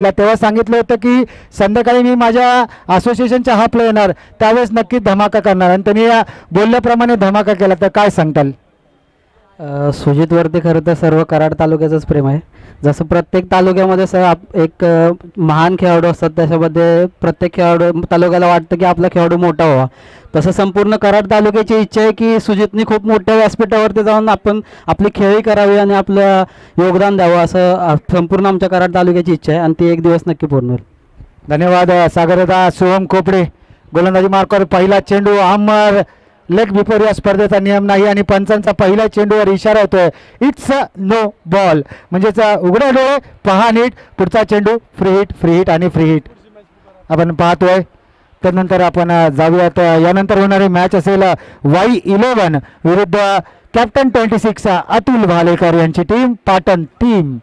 तेव्हा सांगितलं होतं की संध्याकाळी मी माझ्या असोसिएशनच्या हाफला येणार, त्यावेळेस नक्की धमाका करणार आणि त्यांनी या बोलल्याप्रमाणे धमाका केला. तर काय सांगताल? सुजितवरती खरं तर सर्व कराड तालुक्याचंच प्रेम आहे. जसं प्रत्येक तालुक्यामध्ये एक महान खेळाडू असतात, त्याच्यामध्ये प्रत्येक खेळाडू तालुक्याला वाटतं की आपला खेळाडू मोठा व्हावा. तसं संपूर्ण कराड तालुक्याची इच्छा आहे की सुजितनी खूप मोठ्या व्यासपीठावरती जाऊन आपण आपली खेळी करावी आणि आपलं योगदान द्यावं, असं संपूर्ण आमच्या कराड तालुक्याची इच्छा आहे आणि ती एक दिवस नक्की पूर्ण होईल. धन्यवाद सागरदा. सोहम खोपडे गोलंदाजी मार्कावर पहिला चेंडू अमर लेग बिफोर. या स्पर्धेचा नियम नाही आणि पंचांचा पहिल्या चेंडूवर इशारा होतोय इट्स नो बॉल, म्हणजेच उघडे डोळे पहा नीट. पुढचा चेंडू फ्री हिट आणि फ्री हिट आपण पाहतोय. त्यानंतर आपण जाऊयात, यानंतर होणारी मॅच असेल Y11 विरुद्ध कॅप्टन 26 अतुल भालेकर यांची टीम, पाटण टीम.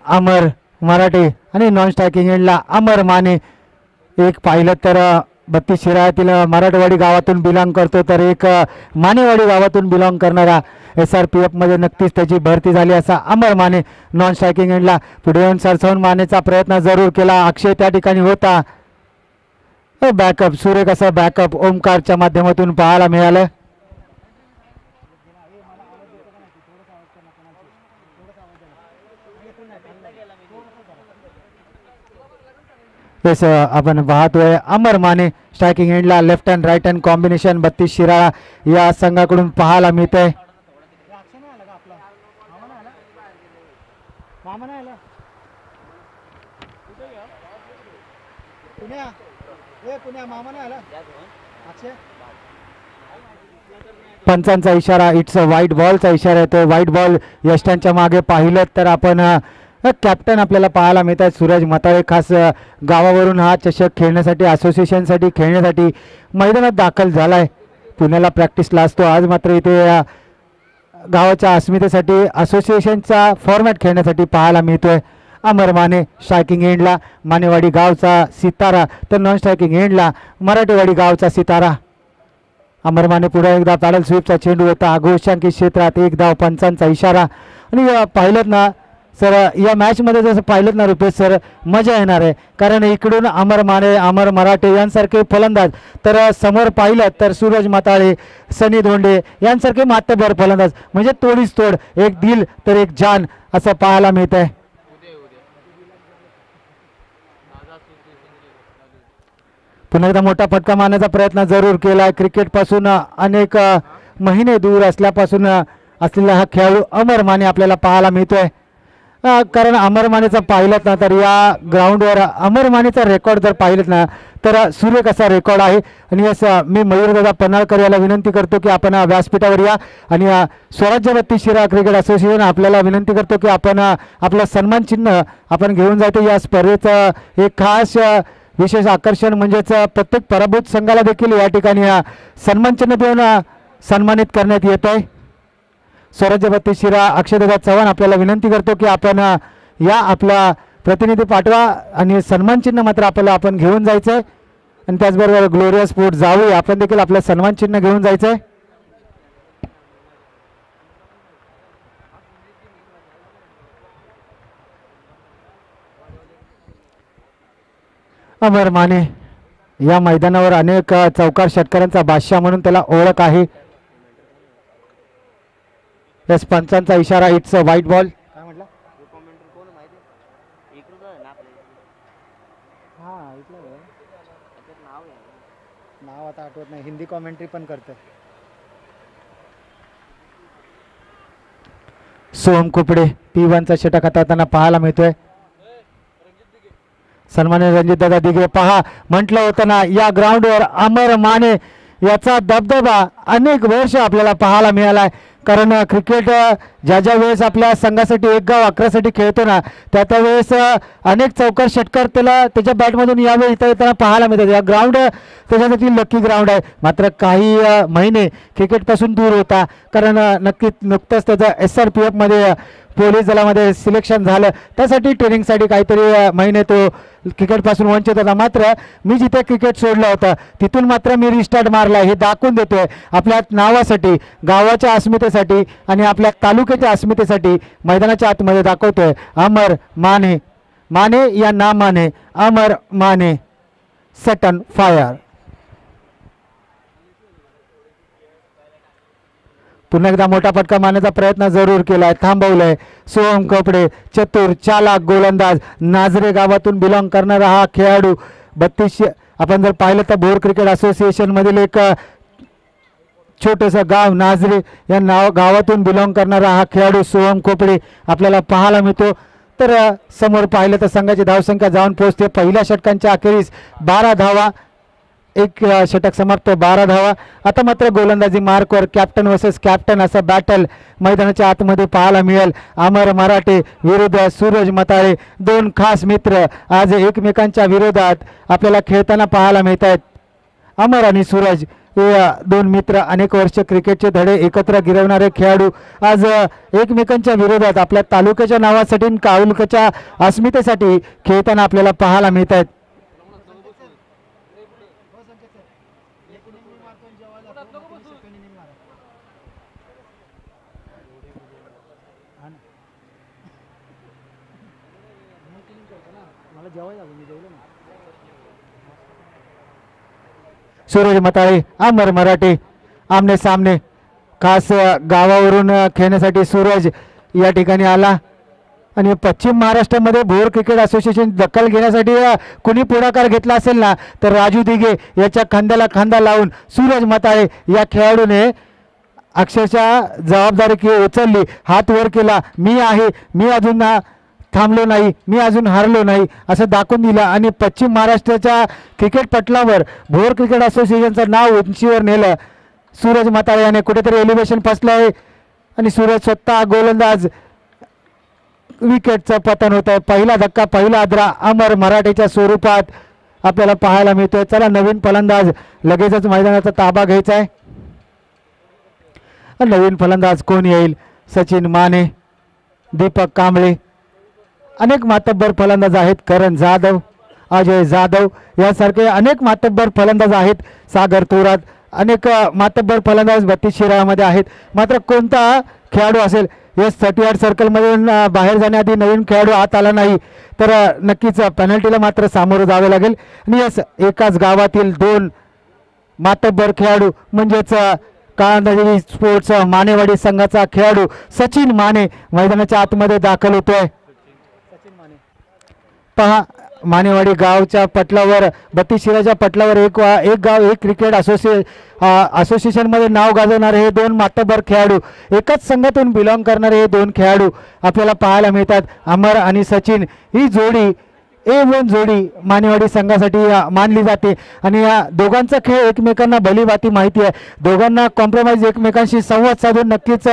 अमर मराठे आणि नॉन स्ट्रायकिंग एंडला अमर माने. एक पाहिलं तर 32 शिराळ्यातील मराठवाडी गावातून बिलॉंग करतो, तर एक मानेवाडी गावातून बिलॉंग करणारा SRPF मध्ये नक्कीच त्याची भरती झाली असा अमर माने नॉन स्ट्रायकिंग एंडला. पुढे येऊन सरसावून मानेचा प्रयत्न जरूर केला, अक्षय त्या ठिकाणी होता. बॅकअप सुरेख असा बॅकअप ओमकारच्या माध्यमातून पाहायला मिळालं. तेच आपण पाहतोय अमर माने स्ट्रायकिंग एंडला left hand right hand combination 32 Shirala या संघाकडून पाहायला मिळतंय. पंचांचा इशारा इट्स व्हाईट बॉलचा इशारा येतोय. व्हाईट बॉल यष्टांच्या मागे पाहिलं तर आपण कॅप्टन आपल्याला पाहायला मिळत आहे सूरज मताळे. खास गावावरून हा चषक खेळण्यासाठी असोसिएशनसाठी खेळण्यासाठी मैदानात दाखल झाला आहे. पुण्याला प्रॅक्टिसला असतो, आज मात्र इथे गावाच्या अस्मितेसाठी असोसिएशनचा फॉर्मॅट खेळण्यासाठी पाहायला मिळतोय. अमर माने स्ट्रायकिंग एंडला मानेवाडी गावचा सितारा, तर नॉन स्ट्रायकिंग एंडला मराठेवाडी गावचा सितारा. अमर माने पुढे एकदा पॅडल स्वीपचा चेंडू होता अघोषांकित क्षेत्रात, एक धाव पंचांचा इशारा. आणि पाहिलं ना सर, या मॅचमध्ये जसं पाहिलं ना रुपेश सर, मजा येणार आहे. कारण इकडून अमर माने अमर मराठे यांसारखे फलंदाज, तर समोर पाहिलं तर सूरज मताळे सनी धोंडे यांसारखे मातबर फलंदाज, म्हणजे तोडीस तोड, एक दिल तर एक जान असं पाहायला मिळत आहे. पुन्हा एकदा मोठा फटका मारण्याचा प्रयत्न जरूर केला. क्रिकेटपासून अनेक महिने दूर असल्यापासून असलेला हा खेळाडू अमर माने आपल्याला पाहायला मिळतोय. कारण अमर मानेचा पाहिलं ना तर या ग्राउंडवर अमर मानेचा रेकॉर्ड जर पाहिलं ना तर सुरेख असा रेकॉर्ड आहे. आणि असं मी मयूरदादा पन्हाळकर याला विनंती करतो की आपण व्यासपीठावर या आणि स्वराज्य 32 शिराळा क्रिकेट असोसिएशन आपल्याला विनंती करतो की आपण आपलं सन्मान चिन्ह आपण घेऊन जातो. या स्पर्धेचं एक खास विशेष आकर्षण म्हणजेच प्रत्येक पराभूत संघाला देखील या ठिकाणी सन्मान चिन्ह देऊन सन्मानित करण्यात येत आहे. स्वराज्य 32 शिराळा अक्षयदादा चव्हाण आपल्याला विनंती करतो की आपण या आपला प्रतिनिधी पाठवा आणि सन्मान चिन्ह मात्र आपल्याला आपण घेऊन जायचं आहे. आणि त्याचबरोबर ग्लोरियस स्पोर्ट जाऊ आपण देखील आपलं सन्मान चिन्ह घेऊन जायचं आहे. अमर माने या मैदानावर अनेक चौकार षटकारांचा बादशाह म्हणून त्याला ओळख आहे. यस, पंचांचा इशारा इट्स व्हाईट बॉल. काय म्हटलं? नाव आता आठवत नाही, हिंदी कॉमेंट्री पण करते. सोहम कुपडे P1चा षटक हाताळताना पाहायला मिळतोय. सन्मान्य रणजित दादा दिघे, पहा म्हटलं होतं ना या ग्राउंडवर अमर माने याचा दबदबा अनेक वर्ष आपल्याला पाहायला मिळालाय. कारण क्रिकेट ज्या ज्या वेळेस आपल्या संघासाठी एक गाव 11साठी खेळतो ना त्या वेळेस अनेक चौकार षटकार त्याला त्याच्या बॅटमधून यावेळी इथं येताना पाहायला मिळतात. या ग्राउंड त्याच्यासाठी लकी ग्राउंड आहे. मात्र काही महिने क्रिकेटपासून दूर होता, कारण नक्कीच नुकतंच त्याचा SRPF मध्ये पोलीस दलामध्ये सिलेक्शन झालं, त्यासाठी ट्रेनिंगसाठी काहीतरी महिने तो क्रिकेटपासून वंचित होता. मात्र मी जिथे क्रिकेट सोडलं होतं तिथून मात्र मी रिस्टार्ट मारला, हे दाखवून देतोय आपल्या नावासाठी, गावाच्या अस्मितेसाठी आणि आपल्या तालुक्याच्या अस्मितेसाठी मैदानाच्या आतमध्ये दाखवतोय. अमर माने, माने या नामाने अमर माने, सेट ऑन फायर. पुन्हा एकदा मोठा फटका मारण्याचा प्रयत्न जरूर केलाय, थांबवलंय. सोहम कपडे, चतुर चालाक गोलंदाज, नाझरे गावातून बिलॉंग करणारा हा खेळाडू. 32, आपण जर पाहिलं तर भोर क्रिकेट असोसिएशन मधील एक छोटंसं गाव नाझरे या गावातून बिलॉंग करणारा हा खेळाडू सोहम खोपडे आपल्याला पाहायला मिळतो. तर समोर पाहिलं तर संघाची धावसंख्या जाऊन पोहोचते पहिल्या षटकांच्या अखेरीस 12 धावा, एक षटक समाप्त, 12 धावा. आता मात्र गोलंदाजी मार्कवर कॅप्टन वर्सेस कॅप्टन असं बॅटल मैदानाच्या आतमध्ये पाहायला मिळेल. अमर मराठे विरुद्ध सूरज मताळे, दोन खास मित्र आज एकमेकांच्या विरोधात आपल्याला खेळताना पाहायला मिळत आहेत. अमर आणि सूरज हे दोन मित्र, अनेक वर्ष क्रिकेटचे धडे एकत्र गिरवणारे खेळाडू आज एकमेकांच्या विरोधात आपल्या तालुक्याच्या नावासाठी आणि तालुक्याच्या अस्मितेसाठी खेळताना आपल्याला पाहायला मिळत आहेत. सूरज मताळे, अमर मराठे आमने सामने, खास गावावरून खेळण्यासाठी सूरज या ठिकाणी आला. आणि पश्चिम महाराष्ट्रामध्ये भोर क्रिकेट असोसिएशन दखल घेण्यासाठी कुणी पुढाकार घेतला असेल ना तर राजू दिघे याच्या खांद्याला खांदा लावून सूरज मताळे या खेळाडूने अक्षरशः जबाबदारी उचलली, हात वर केला, मी आहे, मी अजून थांबलो नाही, मी अजून हारलो नाही असं दाखवून दिलं आणि पश्चिम महाराष्ट्राच्या क्रिकेट पटलावर भोर क्रिकेट असोसिएशनचं नाव उंचीवर नेलं. सूरज मताळे याने कुठेतरी एलिव्हेशन फसलं आहे आणि सूरज स्वतः गोलंदाज, विकेटचं पतन होत आहे. पहिला धक्का, पहिला आदरा अमर मराठेच्या स्वरूपात आपल्याला पाहायला मिळतोय. चला नवीन फलंदाज, लगेचच मैदानाचा ताबा घ्यायचा आहे. नवीन फलंदाज कोण येईल? सचिन माने, दीपक कांबळे, अनेक मातब्बर फलंदाज आहेत. करण जाधव, अजय जाधव यासारखे अनेक मातब्बर फलंदाज आहेत. सागर थोरात, अनेक मातब्बर फलंदाज 32 शिराळ्यामध्ये आहेत. मात्र कोणता खेळाडू असेल या 38 सर्कलमधून बाहेर जाण्याआधी नवीन खेळाडू आत आला नाही तर नक्कीच पेनल्टीला मात्र सामोरं जावे लागेल. आणि यस, एकाच गावातील दोन मातब्बर खेळाडू म्हणजेच काळंदादेवी स्पोर्ट्स मानेवाडी संघाचा खेळाडू सचिन माने मैदानाच्या आतमध्ये दाखल होतोय. पहा, मानेवाडी गावच्या पटलावर, 32 शिराच्या पटलावर एक गाव एक क्रिकेट असोसिएशन मध्ये नाव गाजवणारे हे दोन मातब्बर खेळाडू, एकाच संघातून बिलॉंग करणारे हे दोन खेळाडू आपल्याला पाहायला मिळतात. अमर आणि सचिन ही जोडी A1 जोडी मानेवाडी संघासाठी मानली जाते आणि या दोघांचा खेळ एकमेकांना भलीभाती माहिती आहे. दोघांना कॉम्प्रोमाइज, एकमेकांशी संवाद साधून नक्कीच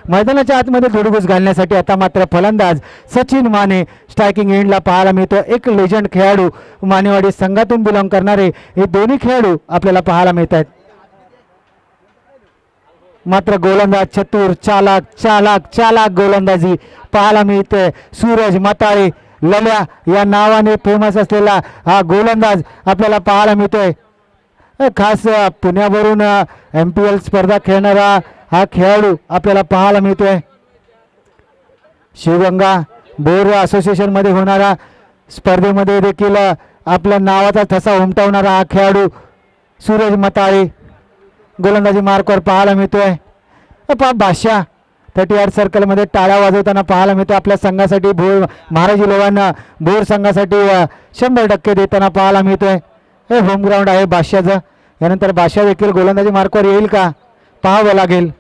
मैदानाच्या आतमध्ये धुडगूस घालण्यासाठी आता मात्र फलंदाज सचिन माने स्ट्रायकिंग एंडला पाहायला मिळतो. एक लेजंड खेळाडू, मानेवाडी संघातून बिलॉंग करणारे हे दोन्ही खेळाडू आपल्याला पाहायला मिळत आहेत. मात्र गोलंदाज चतुर, चालाक चालाक चालाक गोलंदाजी पाहायला मिळते. सूरज मताळे, लल्या या नावाने फेमस असलेला हा गोलंदाज आपल्याला पाहायला मिळतोय. खास पुण्यावरून MPL स्पर्धा खेळणारा हा खेळाडू आपल्याला पाहायला मिळतोय. शिवगंगा बोर असोसिएशन मध्ये होणारा स्पर्धेमध्ये देखील आपल्या नावाचा ठसा उमटवणारा हा खेळाडू सूरज मताळे गोलंदाजी मार्कवर पाहायला मिळतोय. बादशाह 38 सर्कलमध्ये टाळ्या वाजवताना पाहायला मिळतो. आपल्या संघासाठी भोर, महाराजी लोकांना भोर संघासाठी 100% देताना पाहायला मिळतोय. हे होम ग्राउंड आहे बादशाहचं. यानंतर बादशाह देखील गोलंदाजी मार्कवर येईल का पाहावं लागेल.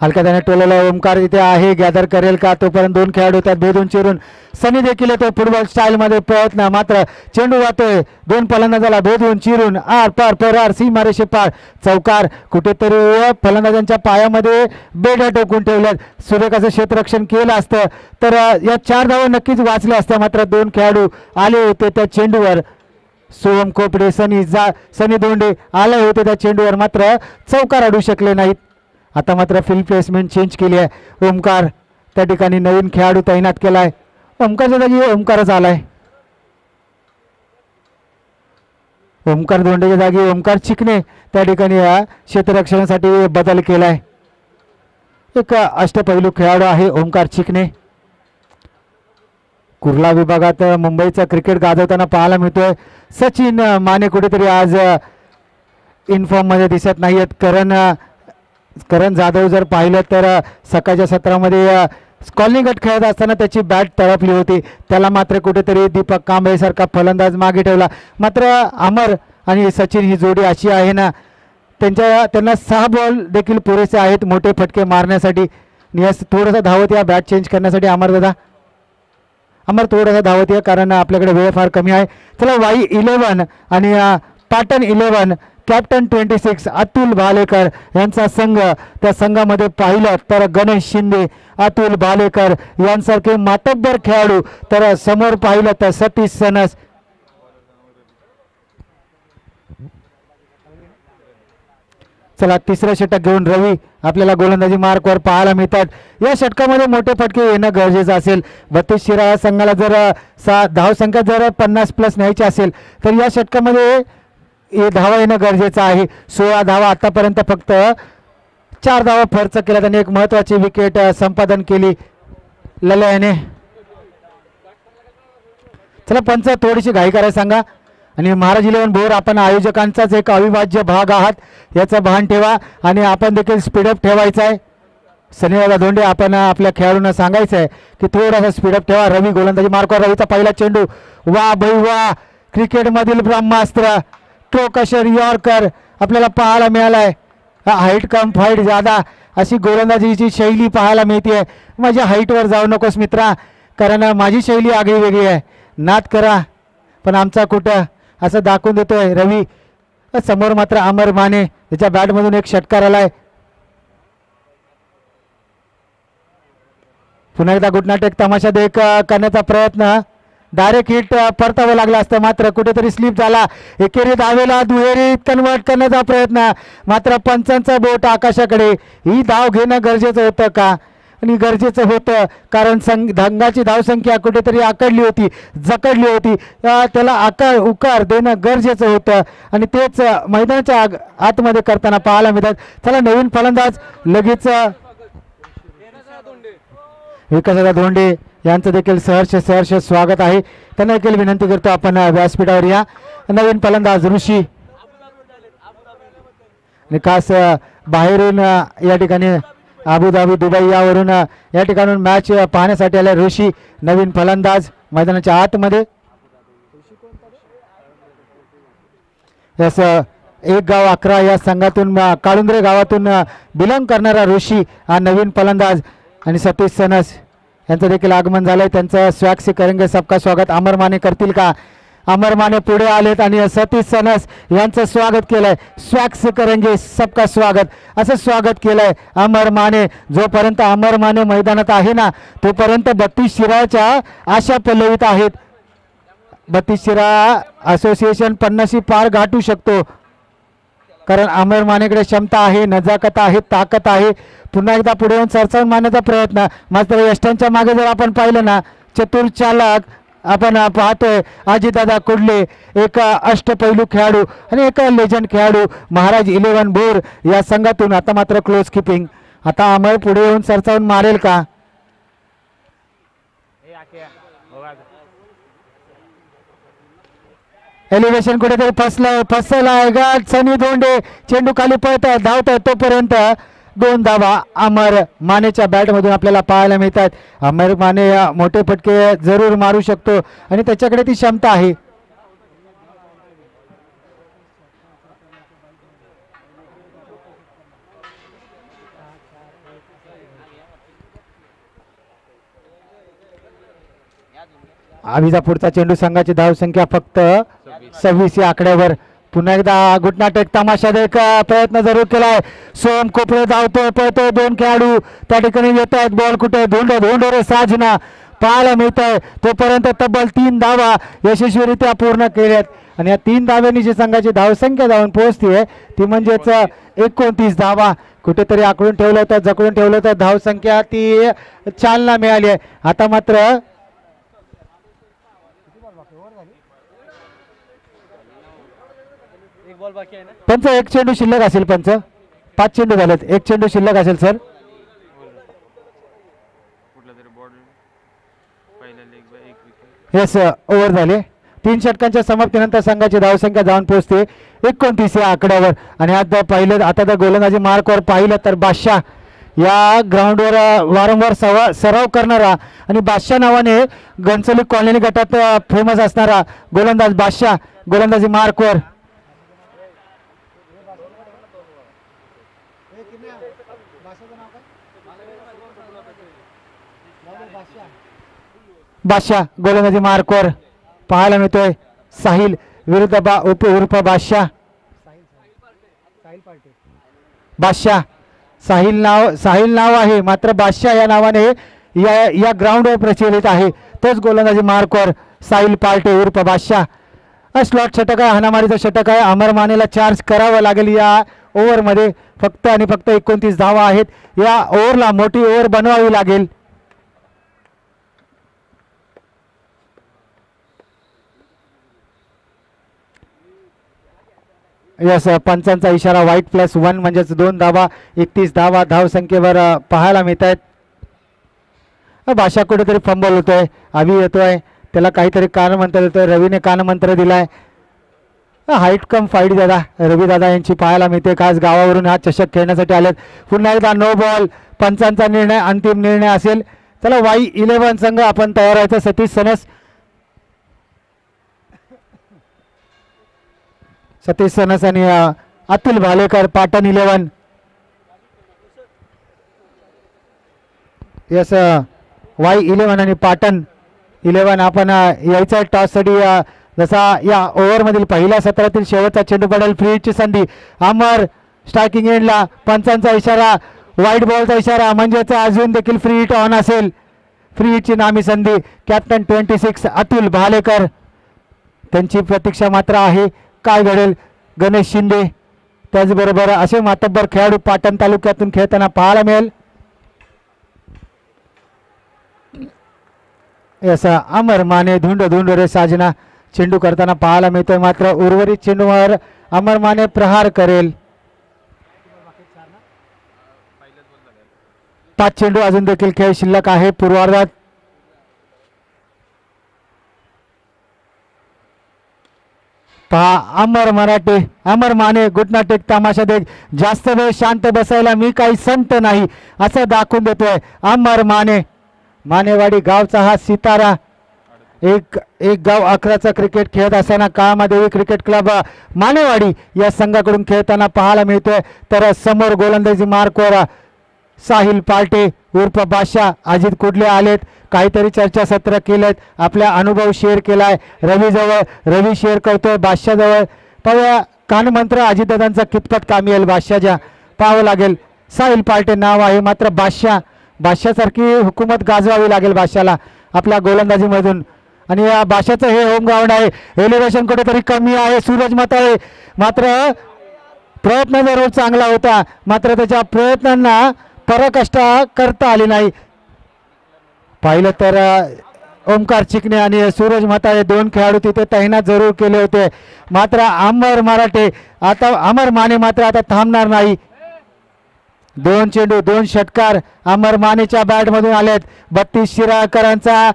हलक्या त्याने टोलेला ओमकार इथे आहे, गॅदर करेल का? तोपर्यंत दोन खेळाडू त्यात भेदून चिरून सनी देखील येतोय फुटबॉल स्टाईल मध्ये प्रयत्न, मात्र चेंडू जातोय दोन फलंदाजाला भेदून चिरून आर पार पर सीमारेषे पार. चौकार कुठेतरी फलंदाजांच्या पायामध्ये बेड्या टोकून ठेवल्यात. सुरेखाचं क्षेत्ररक्षण केलं असतं तर या 4 धावा नक्कीच वाचल्या असत्या. मात्र दोन खेळाडू आले होते त्या चेंडूवर सोहम खोपडे, सनी धोंडे आले होते त्या चेंडूवर, मात्र चौकार अडू शकले नाहीत. आता मात्र फील्ड प्लेसमेंट चेंज केली आहे. ओमकार त्या ठिकाणी नवीन खेळाडू तैनात केलाय. ओमकारच्या जागी ओमकारच आलाय. ओमकार धोंडेच्या जागी ओमकार चिकणे त्या ठिकाणी क्षेत्ररक्षणासाठी बदल केलाय. एक अष्टपैलू खेळाडू आहे ओमकार चिकणे. कुर्ला विभागात मुंबईचा क्रिकेट गाजवताना पाहायला मिळतोय. सचिन माने कुठेतरी आज इनफॉर्म मध्ये दिसत नाहीयेत. करण जाधव जर पाहिलं तर सकाळच्या सत्रामध्ये कॉलनी गट खेळत असताना त्याची बॅट तळपली होती. त्याला मात्र कुठेतरी दीपक कांबळे सारखा फलंदाज मागे ठेवला. मात्र अमर आणि सचिन ही जोडी अशी आहे ना, त्यांना 6 बॉल देखील पुरेसे आहेत मोठे फटके मारण्यासाठी. थोडंसं धावत या बॅट चेंज करण्यासाठी अमर थोडासा धावत आहे, कारण आपल्याकडे वेळ फार कमी आहे. चला वाई 11 आणि पाटण 11 कॅप्टन 26 अतुल भालेकर यांचा संघ. त्या संघामध्ये पाहिलं तर गणेश शिंदे, अतुल भालेकर यांसारखे मातब्बर खेळाडू. तर समोर पाहिलं तर सतीश सनस. चला तिसरं षटक घेऊन रवी आपल्याला गोलंदाजी मार्कवर पाहायला मिळतात. या षटकामध्ये मोठे फटके येणं गरजेचं असेल. 32 शिराळा या संघाला जर धावसंख्या जर 50+ न्यायची असेल तर या षटकामध्ये धावा येणं गरजेचं आहे. 16 धावा आतापर्यंत फक्त 4 धावा खर्च केल्या. त्यांनी एक महत्वाची विकेट संपादन केली ललयाने. चला पंच थोडीशी घाई करायला सांगा. आणि महाराज 11 भोर आपण आयोजकांचाच एक अविभाज्य भाग आहात याचं भान ठेवा आणि आपण देखील स्पीडअप ठेवायचं आहे. सनीदादा धोंडे आपण आपल्या खेळाडूंना सांगायचं आहे की थोडासा स्पीडअप ठेवा. रवी गोलंदाजी मार्कवर. रवीचा पहिला चेंडू, वा भाई वा, क्रिकेटमधील ब्रह्मास्त्र टोकशर यॉर्कर आपल्याला पाहायला मिळालाय. हाईट कम फाईट ज्यादा अशी गोलंदाजीची शैली पाहायला मिळते. माझ्या हाईटवर जाऊ नकोस मित्रा, कारण माझी शैली आगळी वेगळी आहे. नाद करा पण आमचा कुठं असं दाखवून देतोय रवी. समोर मात्र अमर माने, त्याच्या बॅटमधून एक षटकार आलाय. पुन्हा एकदा गुटनाटेक तमाशा देख करण्याचा प्रयत्न. डायरेक्ट हिट परतावं लागलं असतं, मात्र कुठेतरी स्लिप झाला. एकेरी धावेला दुहेरीत कन्वर्ट करण्याचा प्रयत्न, मात्र पंचांचा बोट आकाशाकडे. ही धाव घेणं गरजेचं होतं का? आणि गरजेचं होतं, कारण संघाची धावसंख्या कुठेतरी आकडली होती, जकडली होती. त्याला उकार देणं गरजेचं होतं आणि तेच मैदानाच्या आतमध्ये करताना पाहायला मिळतात. चला नवीन फलंदाज लगेच विकासदादा धोंडे यांचं देखील सहर्ष स्वागत आहे. त्यांना देखील विनंती करतो आपण व्यासपीठावर या. नवीन फलंदाज ऋषी, खास बाहेरून या ठिकाणी अबुधाबी दुबई यावरून या ठिकाणून मॅच पाहण्यासाठी आले ऋषी. नवीन फलंदाज मैदानाच्या आतमध्ये. एक गाव 11 या संघातून काळुंद्रे गावातून बिलॉंग करणारा ऋषी हा नवीन फलंदाज. आणि सतीश सनस यांचं देखील आगमन झालंय. त्यांचं स्वॅग से करेंगे सबका स्वागत अमर माने करतील का? अमर माने पुढे आलेत आणि सतीश सनस यांचं स्वागत केलंय. स्वॅग से करेंगे सबका स्वागत असं स्वागत केलंय अमर माने. जोपर्यंत अमर माने मैदानात आहे ना तोपर्यंत 32 शिराळ्याच्या आशा पल्लवित आहेत. 32 शिराळा असोसिएशन 50 पार गाठू शकतो, कारण अमर मानेकडे क्षमता आहे, नजाकत आहे, ताकद आहे. पुन्हा एकदा पुढे येऊन सरसावून मारण्याचा प्रयत्न. मात्र यष्टांच्या मागे जर आपण पाहिलं ना, चतुर चालक आपण पाहतोय अजितदादा कुडले, एक अष्टपैलू खेळाडू आणि एक लेजंड खेळाडू महाराज 11 भोर या संघातून. आता मात्र क्लोज किपिंग. आता अमर पुढे येऊन सरसावून मारेल का? एलिव्हेशन कुठेतरी फसलाय का? सनी धोंडे चेंडू खाली पळत धावत तोपर्यंत 2 धावा अमर मानेच्या बॅटमधून आपल्याला पाहायला मिळतात. अमर माने मोठे फटके जरूर मारू शकतो आणि त्याच्याकडे ती क्षमता आहे. आविजा पुढचा चेंडू. संघाची धावसंख्या फक्त 26 या आकड्यावर. पुन्हा एकदा गुटनाटेक तमाशा देख प्रयत्न जरूर केलाय. सोहम खोपडे धावतोय, पळतोय. 2 खेळाडू त्या ठिकाणी येत आहेत. बॉल कुठे? धोंडे रे साजना पाहायला मिळत आहे. तोपर्यंत तब्बल 3 धावा यशस्वीरित्या पूर्ण केल्यात आणि या 3 धाव्यांनी जी संघाची धावसंख्या जाऊन पोहोचते ती म्हणजेच 29 धावा. कुठेतरी आकडून ठेवलं होतं, जकडून ठेवलं होतं धावसंख्या, ती चालना मिळाली आहे. आता मात्र पंच एक चेंडू शिल्लक असेल. पंच 5 चेंडू झालेत, एक चेंडू शिल्लक असेल सर. येस ओव्हर झाले. 3 षटकांच्या समाप्तीनंतर संघाची धावसंख्या जाऊन पोहोचते 29 या आकड्यावर. आणि आता पाहिलं, आता जर गोलंदाजी मार्कवर पाहिलं तर बादशाह या ग्राउंडवर वारंवार सराव करणारा आणि बादशाह नावाने घनसोली कॉलनी गटात फेमस असणारा गोलंदाज बादशाह गोलंदाजी मार्कवर. बादशाह गोलंदाजी मार्कवर पाहायला मिळतोय. साहिल विरुद्ध उर्फ बादशाह. बादशाह साहिल नाव आहे, मात्र बादशाह या नावाने या ग्राउंडवर प्रचलित आहे. तोच गोलंदाजी मार्कवर साहिल पार्टे उर्फ बादशाह. स्लॉट षटक आहे, हाणामारीचं षटक आहे. अमर मानेला चार्ज करावं लागेल या ओव्हरमध्ये. फक्त आणि फक्त 29 धावा आहेत. या ओव्हरला मोठी ओव्हर बनवावी लागेल. यस पंचांचा इशारा व्हाईट +1 म्हणजेच 2 धावा. 31 धावा धावसंख्येवर पाहायला मिळत आहेत. बादशाह कुठेतरी फंबल होतोय, अभि येतोय, त्याला काहीतरी कानमंत्र देतोय. रवीने कानमंत्र दिलाय. हाईट कम फाईट दादा रवी दादा यांची पाहायला मिळते. खास गावावरून हा चषक खेळण्यासाठी आलेत. पुन्हा एकदा नो बॉल. पंचांचा निर्णय अंतिम निर्णय असेल. चला Y11 संघ आपण तयार व्हायचं. सतीश सनस आणि अतुल भालेकर पाटण 11. यस Y11 आणि पाटण 11 आपण यायचा टॉससाठी. जसा या ओव्हरमधील पहिल्या सत्रातील शेवटचा चेंडू पडेल. फ्री हिटची संधी. अमर स्ट्रायकिंग एंडला. पंचांचा इशारा, व्हाईट बॉलचा इशारा, म्हणजेच अजून देखील फ्री हिट ऑन असेल. फ्री हिटची नामी संधी. कॅप्टन 26 अतुल भालेकर त्यांची प्रतीक्षा मात्र आहे. काय घडेल. गणेश शिंदे त्याचबरोबर असे मातब्बर खेळाडू पाटण तालुक्यातून खेळताना पाहायला मिळेल. असा अमर माने धुंड रे साजना चेंडू करताना पाहायला मिळतोय. मात्र उर्वरित चेंडूवर अमर माने प्रहार करेल. 5 चेंडू अजून देखील खेळ शिल्लक आहे पूर्वार्धात. पहा अमर माने घुटना टेक तमाशा देख. जास्त वेळ शांत बसायला मी काही संत नाही असं दाखवून देतोय अमर मानेवाडी गावचा हा सितारा. एक गाव 11चा क्रिकेट खेळत असताना कामादेवी क्रिकेट क्लब मानेवाडी या संघाकडून खेळताना पाहायला मिळतोय. तर समोर गोलंदाजी मार्कवर साहिल पार्टे उर्फ बादशाह अजित कुडले आलेत. काहीतरी चर्चासत्र केलेत, आपला अनुभव शेअर केलाय रवी शेअर करतोय बादशाह जवळ. पाहूया कानमंत्र अजितदादांचा कितपत कामी येईल बादशाहच्या पाहावं लागेल. साहिल पार्टे नाव आहे, मात्र बादशाहसारखी हुकूमत गाजवावी लागेल बादशाहला आपल्या गोलंदाजीमधून. आणि या बादशाहचं हे होम ग्राउंड आहे. एलिव्हेशन कुठेतरी कमी आहे. सूरज मताळे मात्र प्रयत्न जरूर चांगला होता, मात्र त्याच्या प्रयत्नांना पराकाष्ठा करता आली नाही. पाहिलं तर ओमकार चिकणे आणि सूरज मताळे 2 खेळाडू तिथे तैनात जरूर केले होते. मात्र अमर माने मात्र आता थांबणार नाही. 2 चेंडू 2 षटकार अमर मानेच्या बॅटमधून आलेत. 32 शिराळकरांचा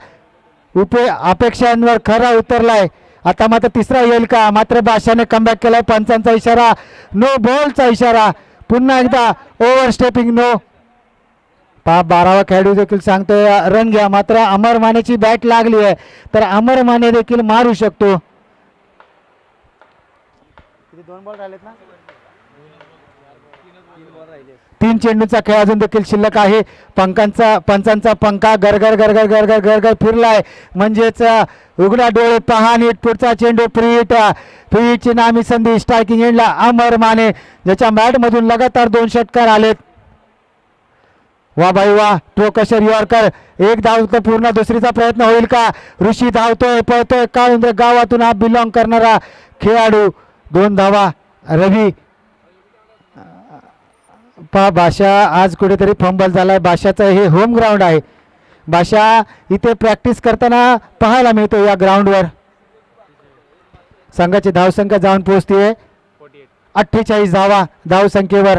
अपेक्षांवर खरा उतरलाय. आता मात्र तिसरा येईल का. मात्र बादशाहने कमबॅक केलाय. पंचांचा इशारा, नो बॉलचा इशारा. पुन्हा एकदा ओव्हर स्टेपिंग नो. 12वा खेळाडू देखील सांगतोय रन घ्या. मात्र अमर मानेची बॅट लागली आहे, तर अमर माने देखील मारू शकतो. 2 बॉल राहिलेत ना. 3 चेंडूचा खेळ अजून देखील शिल्लक आहे. पंचांचा पंखा गरगर गरगर गरगर गरगर फिरलाय. म्हणजेच उघडा डोळे पहा नीट. पुढचा चेंडू फ्री हिटची नामी संधी. स्ट्रायकिंग एंडला अमर माने, ज्याच्या बॅटमधून लगातार 2 षटकार आलेत. वा बाई वा, टोकशर यॉर्कर, एक धाव तर पूर्ण, दुसरीचा प्रयत्न होईल का? ऋषी धावतोय, पळतोय, काळुंद्रे गावातून हा बिलॉंग करणारा खेळाडू, 2 धावा. रवी भाषा आज कुठेतरी फंबल झालाय. भाषाचं हे होम ग्राउंड आहे. भाषा इथे प्रॅक्टिस करताना पाहायला मिळतो या ग्राउंडवर. संघाची धावसंख्या जाऊन पोहोचतीये 48 धावा धावसंख्येवर.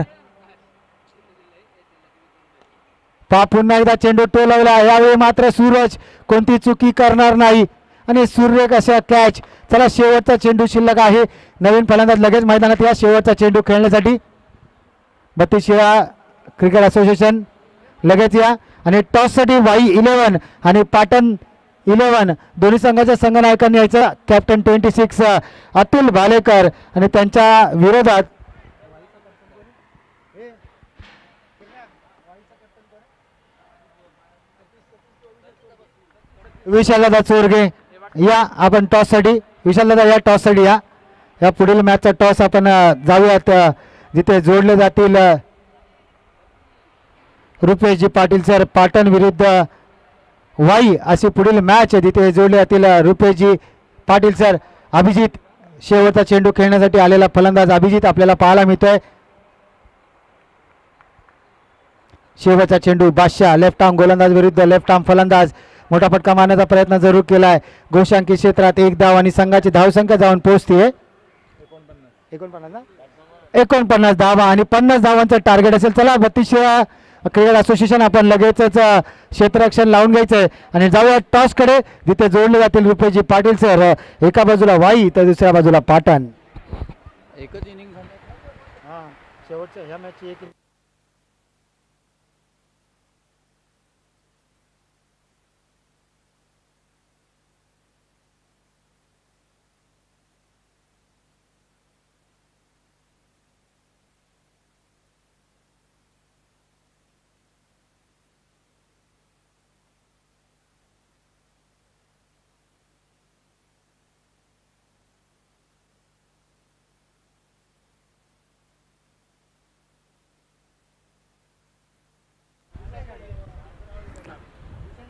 पुन्हा एकदा चेंडू टोलवला. यावेळी मात्र सूरज कोणती चुकी करणार नाही आणि सूर्य कशा कॅच. चला, शेवटचा चेंडू शिल्लक आहे. नवीन फलंदाज लगेच मैदानात या शेवटचा चेंडू खेळण्यासाठी. 32 शिळा क्रिकेट असोसिएशन लगेच या. आणि टॉससाठी वाई 11 आणि पाटण 11 दोन्ही संघाच्या संघनायकांनी यायचं. कॅप्टन 26 अतुल भालेकर आणि त्यांच्या विरोधात विशालदादा चोरगे. या आपण टॉससाठी, विशालदादा या टॉससाठी या. या पुढील मॅचचा टॉस आपण जाऊयात जिथे जोडले जातील रुपेशजी पाटील सर. पाटण विरुद्ध वाई अशी पुढील मॅच जिथे जोडले जातील रुपेशजी पाटील सर. अभिजित शेवटचा चेंडू खेळण्यासाठी आलेला फलंदाज अभिजित आपल्याला पाहायला मिळतोय. शेवटचा चेंडू बादशाह लेफ्ट आर्म गोलंदाज विरुद्ध लेफ्ट आर्म फलंदाज. मोठा फटका मारण्याचा प्रयत्न जरूर केलाय. गोशांकी क्षेत्रात 1 धाव आणि संघाची धावसंख्या जाऊन पोहोचतीये 49 धावा आणि 50 धावांचं टार्गेट असेल. चला, 32 क्रिकेट असोसिएशन आपण लगेचच क्षेत्ररक्षण लावून घ्यायचंय आणि जाऊया टॉस कडे जिथे जोडले जातील रुपेशजी पाटील सर. एका बाजूला वाई तर दुसऱ्या बाजूला पाटण. एकच इनिंग शेवटच्या ह्या मॅचची एक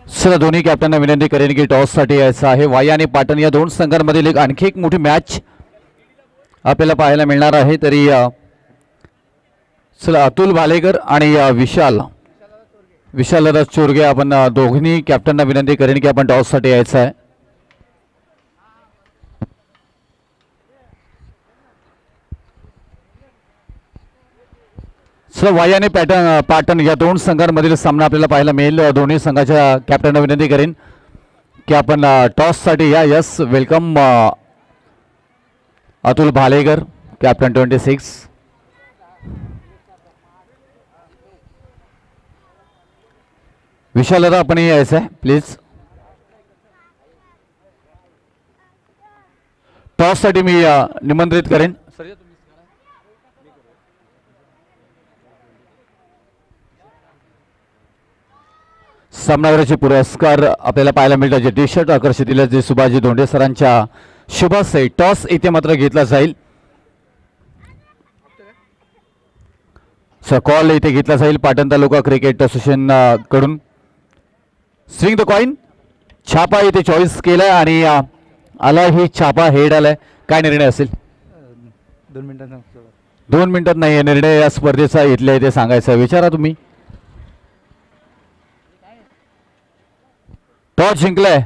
चला, दोन्ही कॅप्टनना विनंती करेन की टॉससाठी यायचं आहे. वाई आणि पाटण या 2 संघांमधील एक आणखी एक मोठी मॅच आपल्याला पाहायला मिळणार आहे. तरी चला, अतुल भालेकर आणि विशालदादा चोरगे आपण दोन्ही कॅप्टनना विनंती करेन की आपण टॉससाठी यायचं आहे. चला, वाई आणि पाटण या 2 संघांमधील सामना आपल्याला पाहायला मिळेल. दोन्ही संघाच्या कॅप्टनना विनंती करेन की आपण टॉससाठी या. Yes, welcome Atul Bhalekar, captain 26. विशालदादा आपण यायचं आहे प्लीज. टॉससाठी मी निमंत्रित करेन. सामनावीराचे पुरस्कार आपल्याला पाहायला मिळतात. जे टी शर्ट आकर्षित दिले जे सुभाषजी धोंडे सरांच्या शुभाशय. टॉस इथे मात्र घेतला जाईल. कॉल इथे घेतला जाईल पाटण तालुका क्रिकेट असोसिएशन कडून. Swing the coin. छापा इथे चॉईस केलाय आणि आला ही छापा हेड आलाय. काय निर्णय असेल? 2 मिनिटात नाही निर्णय या स्पर्धेचा इथल्या इथे सांगायचा. विचारा तुम्ही. टॉस जिंकलाय.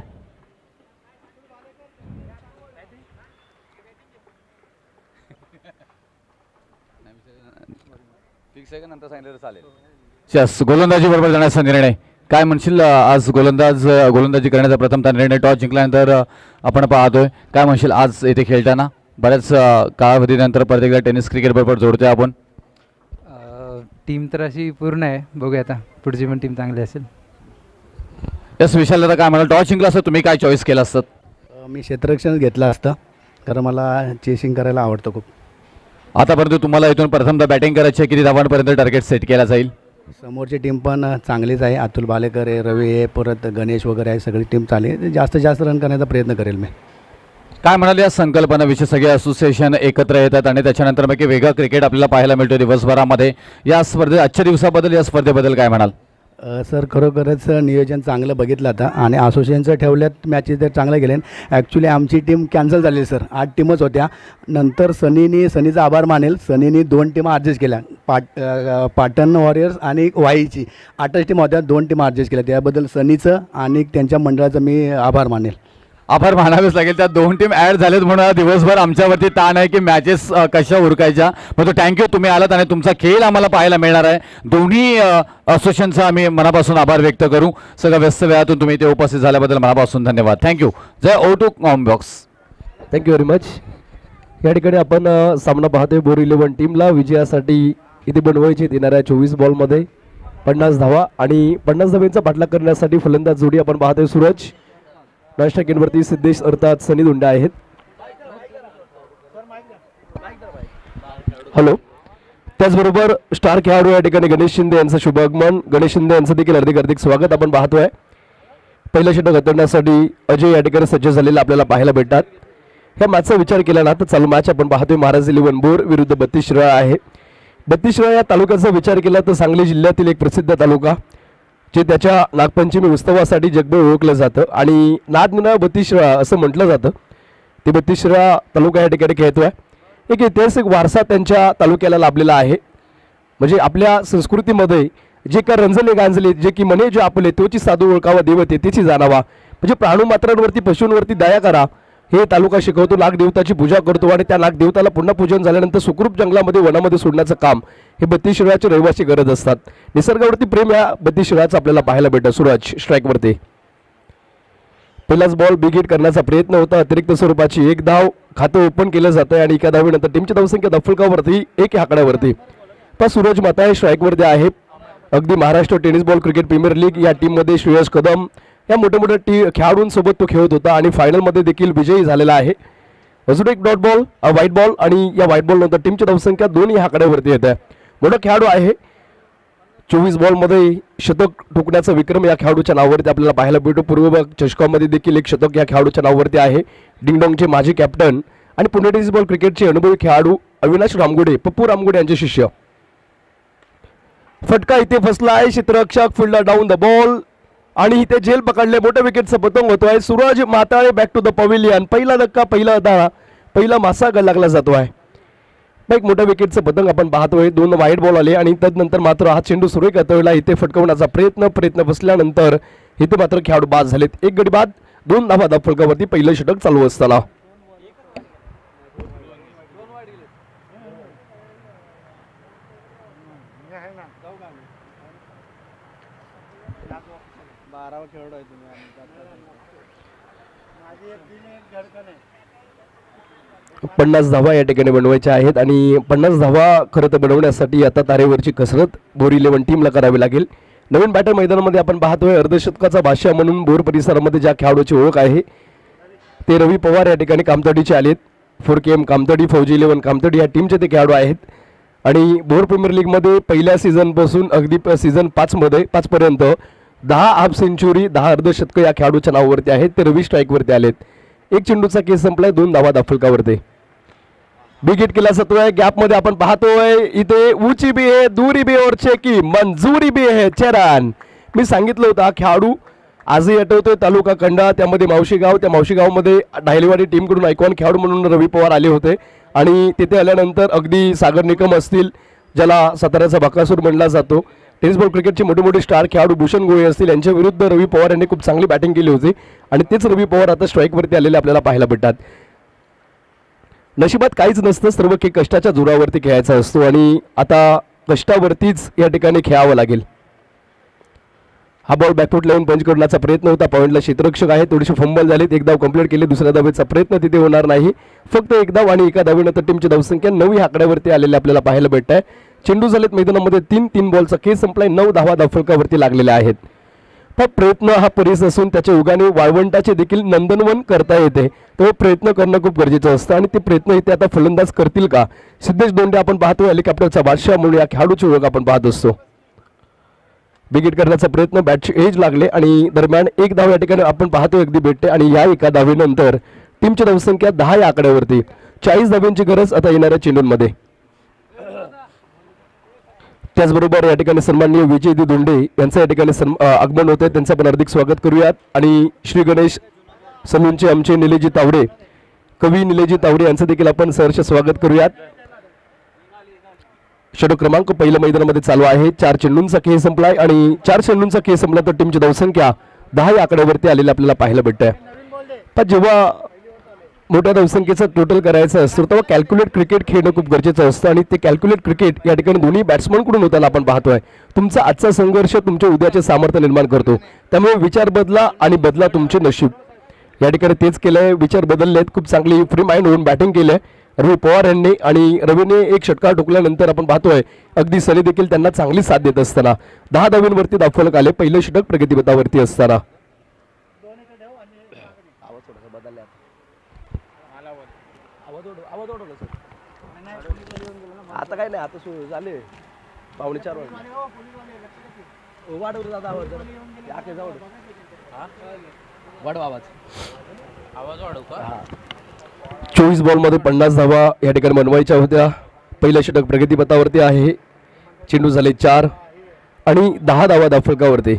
गोलंदाजी बरोबर जाण्याचा निर्णय. काय म्हणशील आज गोलंदाजी करण्याचा प्रथमतः निर्णय टॉस जिंकल्यानंतर आपण पाहतोय. काय म्हणशील आज इथे खेळताना? बऱ्याच कालावधीनंतर परत एकदा टेनिस क्रिकेट बरोबर जोडतोय आपण. टीम तर अशी पूर्ण आहे, बघूया आता पुढची पण टीम चांगली असेल. यस, विशालदादा काय म्हणाल? टॉस जिंकला असतं तुम्ही काय चॉईस केलं असतं? मी क्षेत्ररक्षणच घेतलं असतं कारण मला चेसिंग करायला आवडतं खूप. आतापर्यंत तुम्हाला इथून प्रथमतः बॅटिंग करायची आहे. किती धावांपर्यंत टार्गेट सेट केला जाईल? समोरची टीम पण चांगलीच आहे. अतुल भालेकर आहे, रवी आहे, परत गणेश वगैरे आहे. सगळी टीम चालेल. जास्तीत जास्त रन करण्याचा प्रयत्न करेल मी. काय म्हणाल या संकल्पनाविषयी? सगळे असोसिएशन एकत्र येतात आणि त्याच्यानंतर मग वेगळं क्रिकेट आपल्याला पाहायला मिळतो दिवसभरामध्ये. या स्पर्धे आजच्या दिवसाबद्दल या स्पर्धेबद्दल काय म्हणाल? सर खरोखरच नियोजन चांगलं बघितलं आता आणि असोसिएशनचं ठेवल्यात मॅचेस तर चांगलं गेले. ॲक्च्युली आमची टीम कॅन्सल झाली सर, 8 टीमच होत्या. नंतर सनीचा आभार मानेल, सनीनी 2 टीम ॲडजस्ट केल्या, पाटण वॉरियर्स आणि वाईची 8च टीम होत्या, 2 टीम ॲडजस्ट केल्या. त्याबद्दल सनीचं आणि त्यांच्या मंडळाचं मी आभार मानेल. आभार मानावेच लागेल. त्या 2 टीम ॲड झालेत म्हणून दिवसभर आमच्यावरती ताण आहे की मॅचेस कशा उरकायच्या. पण तो थँक्यू, तुम्ही आलात आणि तुमचा खेळ आम्हाला पाहायला मिळणार आहे. दोन्ही असोसिएशनचा आम्ही मनापासून आभार व्यक्त करू. सगळं व्यस्त वेळातून तुम्ही इथे उपस्थित झाल्याबद्दल मनापासून धन्यवाद. थँक्यू. जय O2 combox. Thank you very much. या ठिकाणी आपण सामना पाहतोय. बोर 11 टीमला विजयासाठी इथे बनवायचे येणाऱ्या 24 बॉलमध्ये 50 धावा आणि 50 धावांचा पाठलाग करण्यासाठी फलंदाज जोडी आपण पाहतोय. सूरज नाश्ताकेंवरती सिद्धेश अर्थात सनी धुंडे आहेत. हॅलो. त्याचबरोबर स्टार खेळाडू या ठिकाणी गणेश शिंदे यांचं शुभ आगमन. गणेश शिंदे यांचं देखील हार्दिक स्वागत आपण पाहतोय. पहिलं षटक हाताळण्यासाठी अजय या ठिकाणी सज्ज झालेला आपल्याला पाहायला भेटतात. ह्या मॅचचा विचार केला ना तर चालू मॅच आपण पाहतोय महाराज 11 बोर विरुद्ध 32 शिराळा आहे. 32 शिराळा या तालुक्याचा विचार केला तर सांगली जिल्ह्यातील एक प्रसिद्ध तालुका, जे त्याच्या नागपंचमी उत्सवासाठी जगभर ओळखलं जातं आणि नादमुना 32 शिराळा असं म्हटलं जातं. ते 32 शिराळा तालुका या ठिकाणी खेळतोय. एक ऐतिहासिक वारसा त्यांच्या तालुक्याला लाभलेला आहे. म्हणजे आपल्या संस्कृतीमध्ये जे काय रंजले गांजले, जे की म्हणे जो आपले तोची साधू ओळखावा देवते त्याची जाणावा, म्हणजे प्राणुमात्रांवरती पशूंवरती दया करा हे तालुका शिकवतो. नागदेवताची पूजा करतो आणि त्या नागदेवताला पुन्हा पूजन झाल्यानंतर सुखरूप जंगलामध्ये वनामध्ये सोडण्याचं काम हे 32 शिराळ्याचे रहिवासी करत असतात. निसर्गावरती प्रेम या 32 शिराळ्याचं आपल्याला पाहायला भेटतं. सूरज स्ट्राईकवरती. पहिलाच बॉल बिग हिट करण्याचा प्रयत्न होता. अतिरिक्त स्वरूपाची 1 धाव खातं ओपन केलं जातं आणि एका धावीनंतर टीमची धावसंख्या दफलकावरती 1 आकड्यावरती. पण सूरज माता स्ट्राईकवरती आहे. अगदी Maharashtra tennis ball cricket premier league या टीममध्ये श्रेयस कदम या मोठ्या मोठ्या खेळाडूंसोबत तो खेळत होता आणि फायनलमध्ये देखील विजयी झालेला आहे. अजून एक डॉट बॉल, व्हाईट बॉल आणि या व्हाईट बॉल नंतर टीमची धावसंख्या 2 आकड्यावरती येत आहे. मोठा खेळाडू आहे. 24 बॉलमध्ये शतक ठोकण्याचा विक्रम या खेळाडूच्या नावावरती आपल्याला पाहायला भेटतो. पूर्व चषकामध्ये देखील 1 शतक या खेळाडूच्या नावावरती आहे. डिंगडॉंगचे माजी कॅप्टन आणि पुणे टेनिस बॉल क्रिकेटचे अनुभवी खेळाडू अविनाश रामगुडे, पप्पू रामगुडे यांचे शिष्य. फटका इथे फसला आहे. क्षेत्ररक्षक फिल्डर डाऊन द बॉल आणि इथे झेल पकडले. मोठ्या विकेटचा पतंग होतोय. Suraj Matale back to the pavilion. पहिला धक्का, पहिला धावा, पहिला मासा लागला जातोय. एक मोठ्या विकेटचं पतंग आपण पाहतोय. 2 वाईट बॉल आले आणि तदनंतर मात्र हा चेंडू सुरेख हाताळला. इथे फटकवण्याचा प्रयत्न फसल्यानंतर इथे मात्र खेळाडू बाद झालेत. 1 गडी बाद, 2 धावा धावफलकावरती पहिलं षटक चालू असताना. पन्नास धावा या ठिकाणी बनवायच्या आहेत आणि 50 धावा खरं तर बनवण्यासाठी आता तारेवरची कसरत बोर 11 टीमला करावी लागेल. नवीन बॅटर मैदानामध्ये आपण पाहतोय. अर्धशतकाचा भाष्य म्हणून बोर परिसरामध्ये ज्या खेळाडूची ओळख आहे ते रवी पवार या ठिकाणी कामतडीचे आलेत. 4KM कामतडी, फौजी 11 कामतडी या टीमचे ते खेळाडू आहेत आणि बोर प्रीमियर लीगमध्ये पहिल्या सीझनपासून अगदी सीझन 5 पर्यंत 10 हाफ सेंचुरी, 10 अर्धशतक या खेळाडूच्या नावावरती आहेत. ते रवी स्ट्राईकवरती आलेत. 1 चेंडूचा केस संपलाय, 2 धावा दाफलकावरती. बिग हिट केला जातोय. गॅपमध्ये आपण पाहतोय इथे ऊंची भी आहे, दूरी भी और चेकी मंजुरी भी आहे. चरण मी सांगितलं होतं खेळाडू आजही आठवतोय तालुका कंडा, त्यामध्ये मावशीगाव. त्या मावशीगावमध्ये ढायलेवाडी टीमकडून आयकॉन खेळाडू म्हणून रवी पवार आले होते आणि तिथे आल्यानंतर अगदी सागर निकम असतील, ज्याला साताऱ्याचा बकासूर म्हणला जातो, टेनिस बॉल क्रिकेटचे मोठे मोठे स्टार खेळाडू भूषण गोळे असतील, यांच्या विरुद्ध रवी पवार यांनी खूप चांगली बॅटिंग केली होती आणि तेच रवी पवार आता स्ट्राईकवरती आलेले आपल्याला पाहायला भेटतात. नशिबात काहीच नसतं, सर्व खेळ कष्टाच्या जोरावरती खेळायचा असतो आणि आता कष्टावरतीच या ठिकाणी खेळावं लागेल. हा बॉल बॅकफूट लावून पंच करण्याचा प्रयत्न होता. पॉईंटला क्षेत्ररक्षक आहे, थोडेसे फंबल झालेत. 1 धाव कंप्लीट केले. दुसऱ्या धावेचा प्रयत्न तिथे होणार नाही. फक्त 1 धाव आणि एका धावेनंतर टीमची धावसंख्या 9 आकड्यावरती आलेली आपल्याला पाहायला भेटत आहे. चेंडू झालेत मैदानामध्ये 3 बॉलचा केस संपलाय. 9 धावा धावफलकावरती लागलेल्या आहेत. पण प्रयत्न हा परीस असून त्याच्या युगाने वाळवंटाचे देखील नंदनवन करता येते. तो प्रयत्न करणं खूप गरजेचं असतं आणि ते प्रयत्न इथे आता फलंदाज करतील का? सिद्धेश दोंडे आपण पाहतो, हेलिकॉप्टरचा बादशाह म्हणून या खेळाडूची ओळख आपण पाहत असतो. बिगिट करण्याचा प्रयत्न, बॅटची एज लागले आणि दरम्यान 1 धाव या ठिकाणी आपण पाहतो अगदी भेटते आणि या एका धावेनंतर टीमची धावसंख्या 10 या आकड्यावरती. 40 धाव्यांची गरज आता येणाऱ्या चेंडूंमध्ये. त्याचबरोबर या ठिकाणी सन्माननीय विजयदी धोंडे यांचं या ठिकाणी आगमन होते, त्यांचं आपण हार्दिक स्वागत करूयात. आणि श्री गणेश सलूनचे आमचे निलेजी तावडे, कवी निलेजी तावडे यांचं देखील आपण सहर्ष स्वागत करूयात. षटक क्रमांक पहिल्या मैदानामध्ये चालू आहे. 4 चेंडूंचा खेळ संपलाय आणि 4 चेंडूंचा खेळ संपला तर टीमची धावसंख्या 10 या आकड्यावरती आलेली आपल्याला पाहायला भेटते. पण जेव्हा मोठ्या धावसंख्येचं टोटल करायचं असतं तेव्हा कॅल्क्युलेट क्रिकेट खेळणं खूप गरजेचं असतं आणि ते कॅल्क्युलेट क्रिकेट या ठिकाणी दोन्ही बॅट्समनकडून होताना आपण पाहतोय. तुमचा आजचा संघर्ष तुमच्या उद्याचे सामर्थ्य निर्माण करतो, त्यामुळे विचार बदला आणि बदला तुमचे नशीब. या ठिकाणी तेच केलंय, विचार बदललेत. खूप चांगली फ्री माइंड होऊन बॅटिंग केलंय रवी पवार यांनी आणि रवीने एक षटकार ठोकल्यानंतर आपण पाहतोय अगदी सनी देखील त्यांना चांगली साथ देत असताना 10 धावींवरती दाखवलं आले. पहिलं षटक प्रगतीपथावरती असताना आता काय नाही, आता झाले 3:45 वाजले. वाढव आवाज. 24 बॉलमध्ये 50 धावा या ठिकाणी बनवायच्या होत्या. पहिलं षटक प्रगतीपथावरती आहे. चेंडू झाले 4 आणि 10 धावा धावफलकावरती.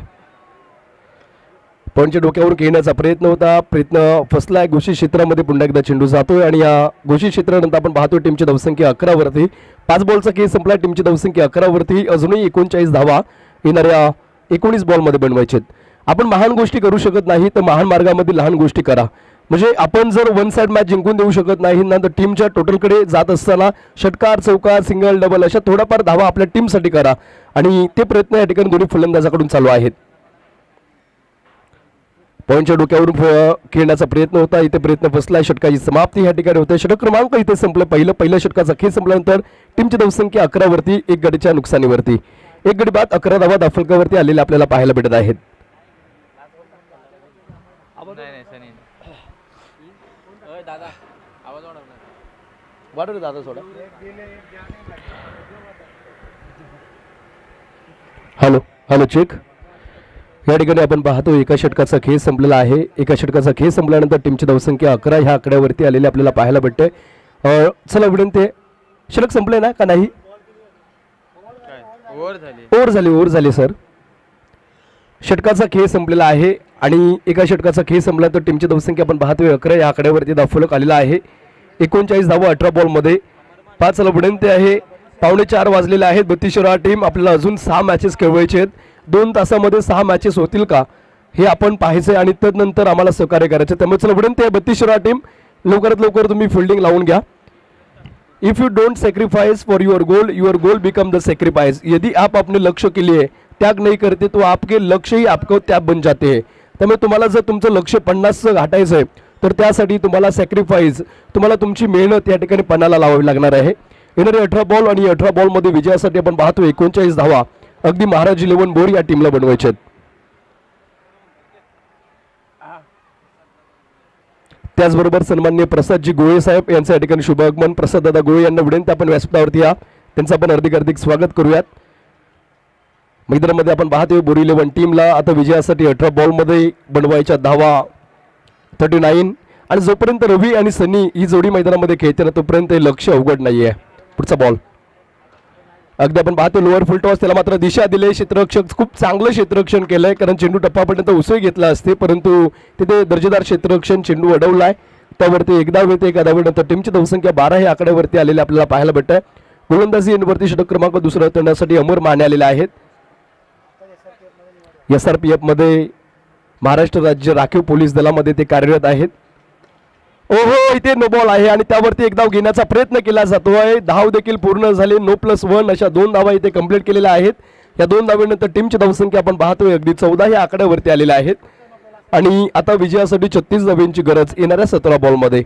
पॉईंटच्या डोक्यावर खेळण्याचा प्रयत्न होता, प्रयत्न फसलाय. घोषित क्षेत्रामध्ये पुन्हा एकदा चेंडू जातोय आणि या घोषित क्षेत्रानंतर आपण पाहतोय टीमची धावसंख्या 11 वरती. 5 बॉलचा खेळ संपला, टीमची धावसंख्या 11 वरती. अजूनही 39 धावा येणाऱ्या 19 बॉलमध्ये बनवायचे. आपण महान गोष्टी करू शकत नाही तर महान मार्गामध्ये लहान गोष्टी करा. म्हणजे आपण जर वन साइड मॅच जिंकून देऊ शकत नाही ना तर टीमच्या टोटलकडे जात असताना षटकार, चौकार, सिंगल, डबल अशा थोडाफार धावा आपल्या टीमसाठी करा आणि ते प्रयत्न या ठिकाणी दोन्ही फलंदाजाकडून चालू आहेत. पॉईंटच्या डोक्यावरून खेळण्याचा प्रयत्न होता, इथे प्रयत्न फसलाय. षटकाची समाप्ती या ठिकाणी होते. षटक क्रमांक इथे संपलं. पहिल्या षटकाचा खेळ संपल्यानंतर टीमची धावसंख्या 11 वरती, 1 गडीच्या नुकसानीवरती. 1 गडी बाद 11 धावा दाफलकावरती आलेल्या आपल्याला पाहायला भेटत आहेत. Hello hello check. या ठिकाणी आपण पाहतो एका षटकाचा खेळ संपलेला आहे. एका षटकाचा खेळ संपल्यानंतर टीमची धावसंख्या 11 ह्या आकड्यावरती आलेली आपल्याला पाहायला भेटते. चला विनंती आहे, षटक संपले ना का नाही? ओव्हर झाली सर. षटकाचा खेळ संपलेला आहे आणि एका षटकाचा खेळ संपल्यानंतर टीमची धावसंख्या आपण पाहतोय 11 या आकड्यावरती दाफलक आलेला आहे. 39 धावा 18 बॉलमध्ये. 5 विनंती आहे, 3:45 वाजलेले आहेत. 32 टीम आपल्याला अजून 6 मॅचेस खेळवायचे आहेत. 2 तासामध्ये 6 मॅचेस होतील का हे आपण पाहायचंय आणि त्यानंतर आम्हाला सहकार्य करायचं. त्यामुळे चला विनंती आहे 32 टीम लवकरात लवकर तुम्ही फिल्डिंग लावून घ्या. If you don't sacrifice for your goal become the sacrifice. यदि आप अपने लक्ष्य के लिए त्याग नहीं करते तो आपके लक्ष्य ही आपको त्याग बन जाते हैं. त्यामुळे तुम्हाला जर तुमचं लक्ष्य 50 गाठायचं आहे तर त्यासाठी तुम्हाला सॅक्रिफाईस, तुम्हाला तुमची मेहनत या ठिकाणी पणाला लावावी लागणार आहे. येणारे 18 बॉल आणि 18 बॉलमध्ये विजयासाठी आपण पाहतो 39 धावा अगदी महाराज 11 बोर या टीमला बनवायचे आहेत. त्याचबरोबर सन्माननीय प्रसादजी गोळे साहेब यांचं या ठिकाणी शुभ आगमन. प्रसाद दादा गोळे यांना विनंती आपण व्यासपीठावरती या, त्यांचं आपण हार्दिक स्वागत करूयात. मैदानामध्ये आपण पाहतोय बोरी 11 टीमला आता विजयासाठी 18 बॉलमध्ये बनवायच्या धावा 39 आणि जोपर्यंत रवी आणि सनी ही जोडी मैदानामध्ये खेळते ना तोपर्यंत हे लक्ष अवघड नाहीये. पुढचा बॉल अगदी आपण पाहतो लोअर फुल टॉस, त्याला मात्र दिशा दिले. क्षेत्ररक्षक खूप चांगलं क्षेत्ररक्षण केलंय कारण चेंडू टप्पापर्यंत उसळी घेतला असते परंतु तिथे दर्जेदार क्षेत्ररक्षण चेंडू अडवलाय. त्यावरती एकदा वेळते एका धावेनंतर टीमची धावसंख्या 12 या आकड्यावरती आलेली आपल्याला पाहायला भेटते. गोलंदाजी वरती षटक क्रमांक दुसरा करण्यासाठी अमर माने आलेले आहेत. SRPF मध्ये महाराष्ट्र राज्य राखीव पोलीस दलामध्ये ते कार्यरत आहेत. ओहो इथे नो बॉल आहे आणि त्यावरती एक धाव घेण्याचा प्रयत्न केला जातोय. धाव देखील पूर्ण झाले. 9+1 अशा 2 धावा इथे कंप्लीट केलेल्या आहेत. या 2 धावेनंतर टीमची धावसंख्या आपण पाहतोय अगदी 14 या आकड्यावरती आलेल्या आहेत आणि आता विजयासाठी 36 धावांची गरज येणाऱ्या 17 बॉलमध्ये.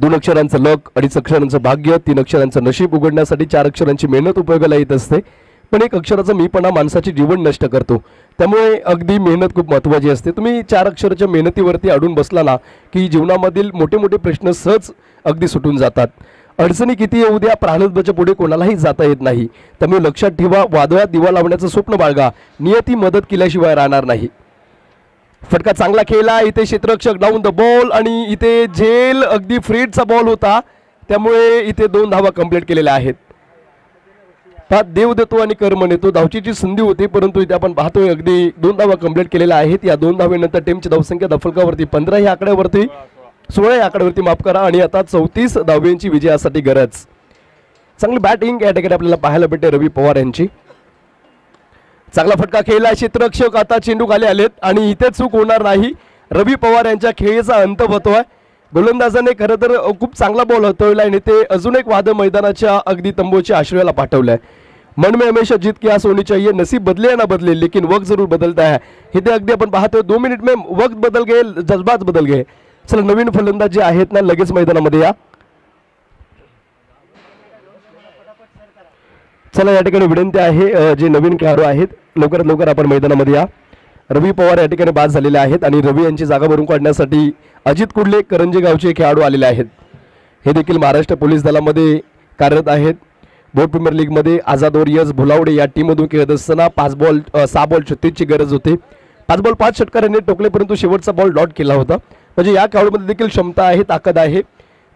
2 अक्षरांचं लक, 2.5 अक्षरांचं भाग्य, 3 अक्षरांचं नशीब उघडण्यासाठी 4 अक्षरांची मेहनत उपयोगाला येत असते. पण 1 अक्षराचा मीपणा माणसाचे जीवन नष्ट करतो. त्यामुळे अगदी मेहनत खूप महत्त्वाची असते. तुम्ही 4 अक्षराच्या मेहनतीवरती अडून बसला ना की जीवनामधील मोठे मोठे प्रश्न सहज अगदी सुटून जातात. अडचणी किती येऊ द्या, प्राणत्वाच्या पुढे कोणालाही जाता येत नाही. त्यामुळे लक्षात ठेवा, वादळात दिवा लावण्याचं स्वप्न बाळगा, नियती मदत केल्याशिवाय राहणार नाही. फटका चांगला खेळला. इथे क्षेत्ररक्षक डाऊन द बॉल आणि इथे झेल अगदी फ्रीडचा बॉल होता त्यामुळे इथे 2 धावा कंप्लीट केलेल्या आहेत. देव देतो आणि कर्म नेतो. धावचीची संधी होती परंतु इथे आपण पाहतोय अगदी 2 धावा कंप्लीट केलेल्या आहेत. या 2 धावेनंतर टीमची धावसंख्या फलकावरती 15 या आकड्यावरती 16 या आकड्यावरती माफ करा आणि आता 34 धाव्यांची विजयासाठी गरज. चांगली बॅटिंग या ठिकाणी आपल्याला पाहायला भेटते रवी पवार यांची. चांगला फटका खेळला क्षेत्ररक्षक, आता चेंडू खाली आलेत आणि इथे चूक होणार नाही. रवी पवार यांच्या खेळीचा अंत होतोय. गोलंदाजाने खरं तर खूप चांगला बॉल हाताळला आणि ते अजून एक वाद मैदानाच्या अगदी तंबूच्या आश्रयाला पाठवलंय. मन में हमेशा जीत की आस होनी चाहिए, नसीब बदले या ना बदले लेकिन वक्त जरूर बदलता है. इथे अगदी आपण पाहतोय 2 मिनिट में वक्त बदल गए, जज्बात बदल गए. चला नवीन फलंदाज जे आहेत ना लगेच मैदानामध्ये या. चला या ठिकाणी विनंती आहे जे नवीन खेळाडू आहेत लवकरात लवकर आपण मैदानामध्ये या. रवी पवार या ठिकाणी बाद झालेले आहेत आणि रवी यांची जागा भरून काढण्यासाठी अजित कुडले करंजे गावचे खेळाडू आलेले आहेत. हे देखील महाराष्ट्र पोलीस दलामध्ये कार्यरत आहेत. बोर्ड प्रीमियर लीगमध्ये आझाद वॉरियर्स भुलावडे या टीममधून खेळत असताना 6 बॉल 36ची गरज होती. 5 बॉल 5 षटकारांनी टोकले परंतु शेवटचा बॉल डॉट केला होता. म्हणजे या खेळाडूमध्ये देखील क्षमता आहे, ताकद आहे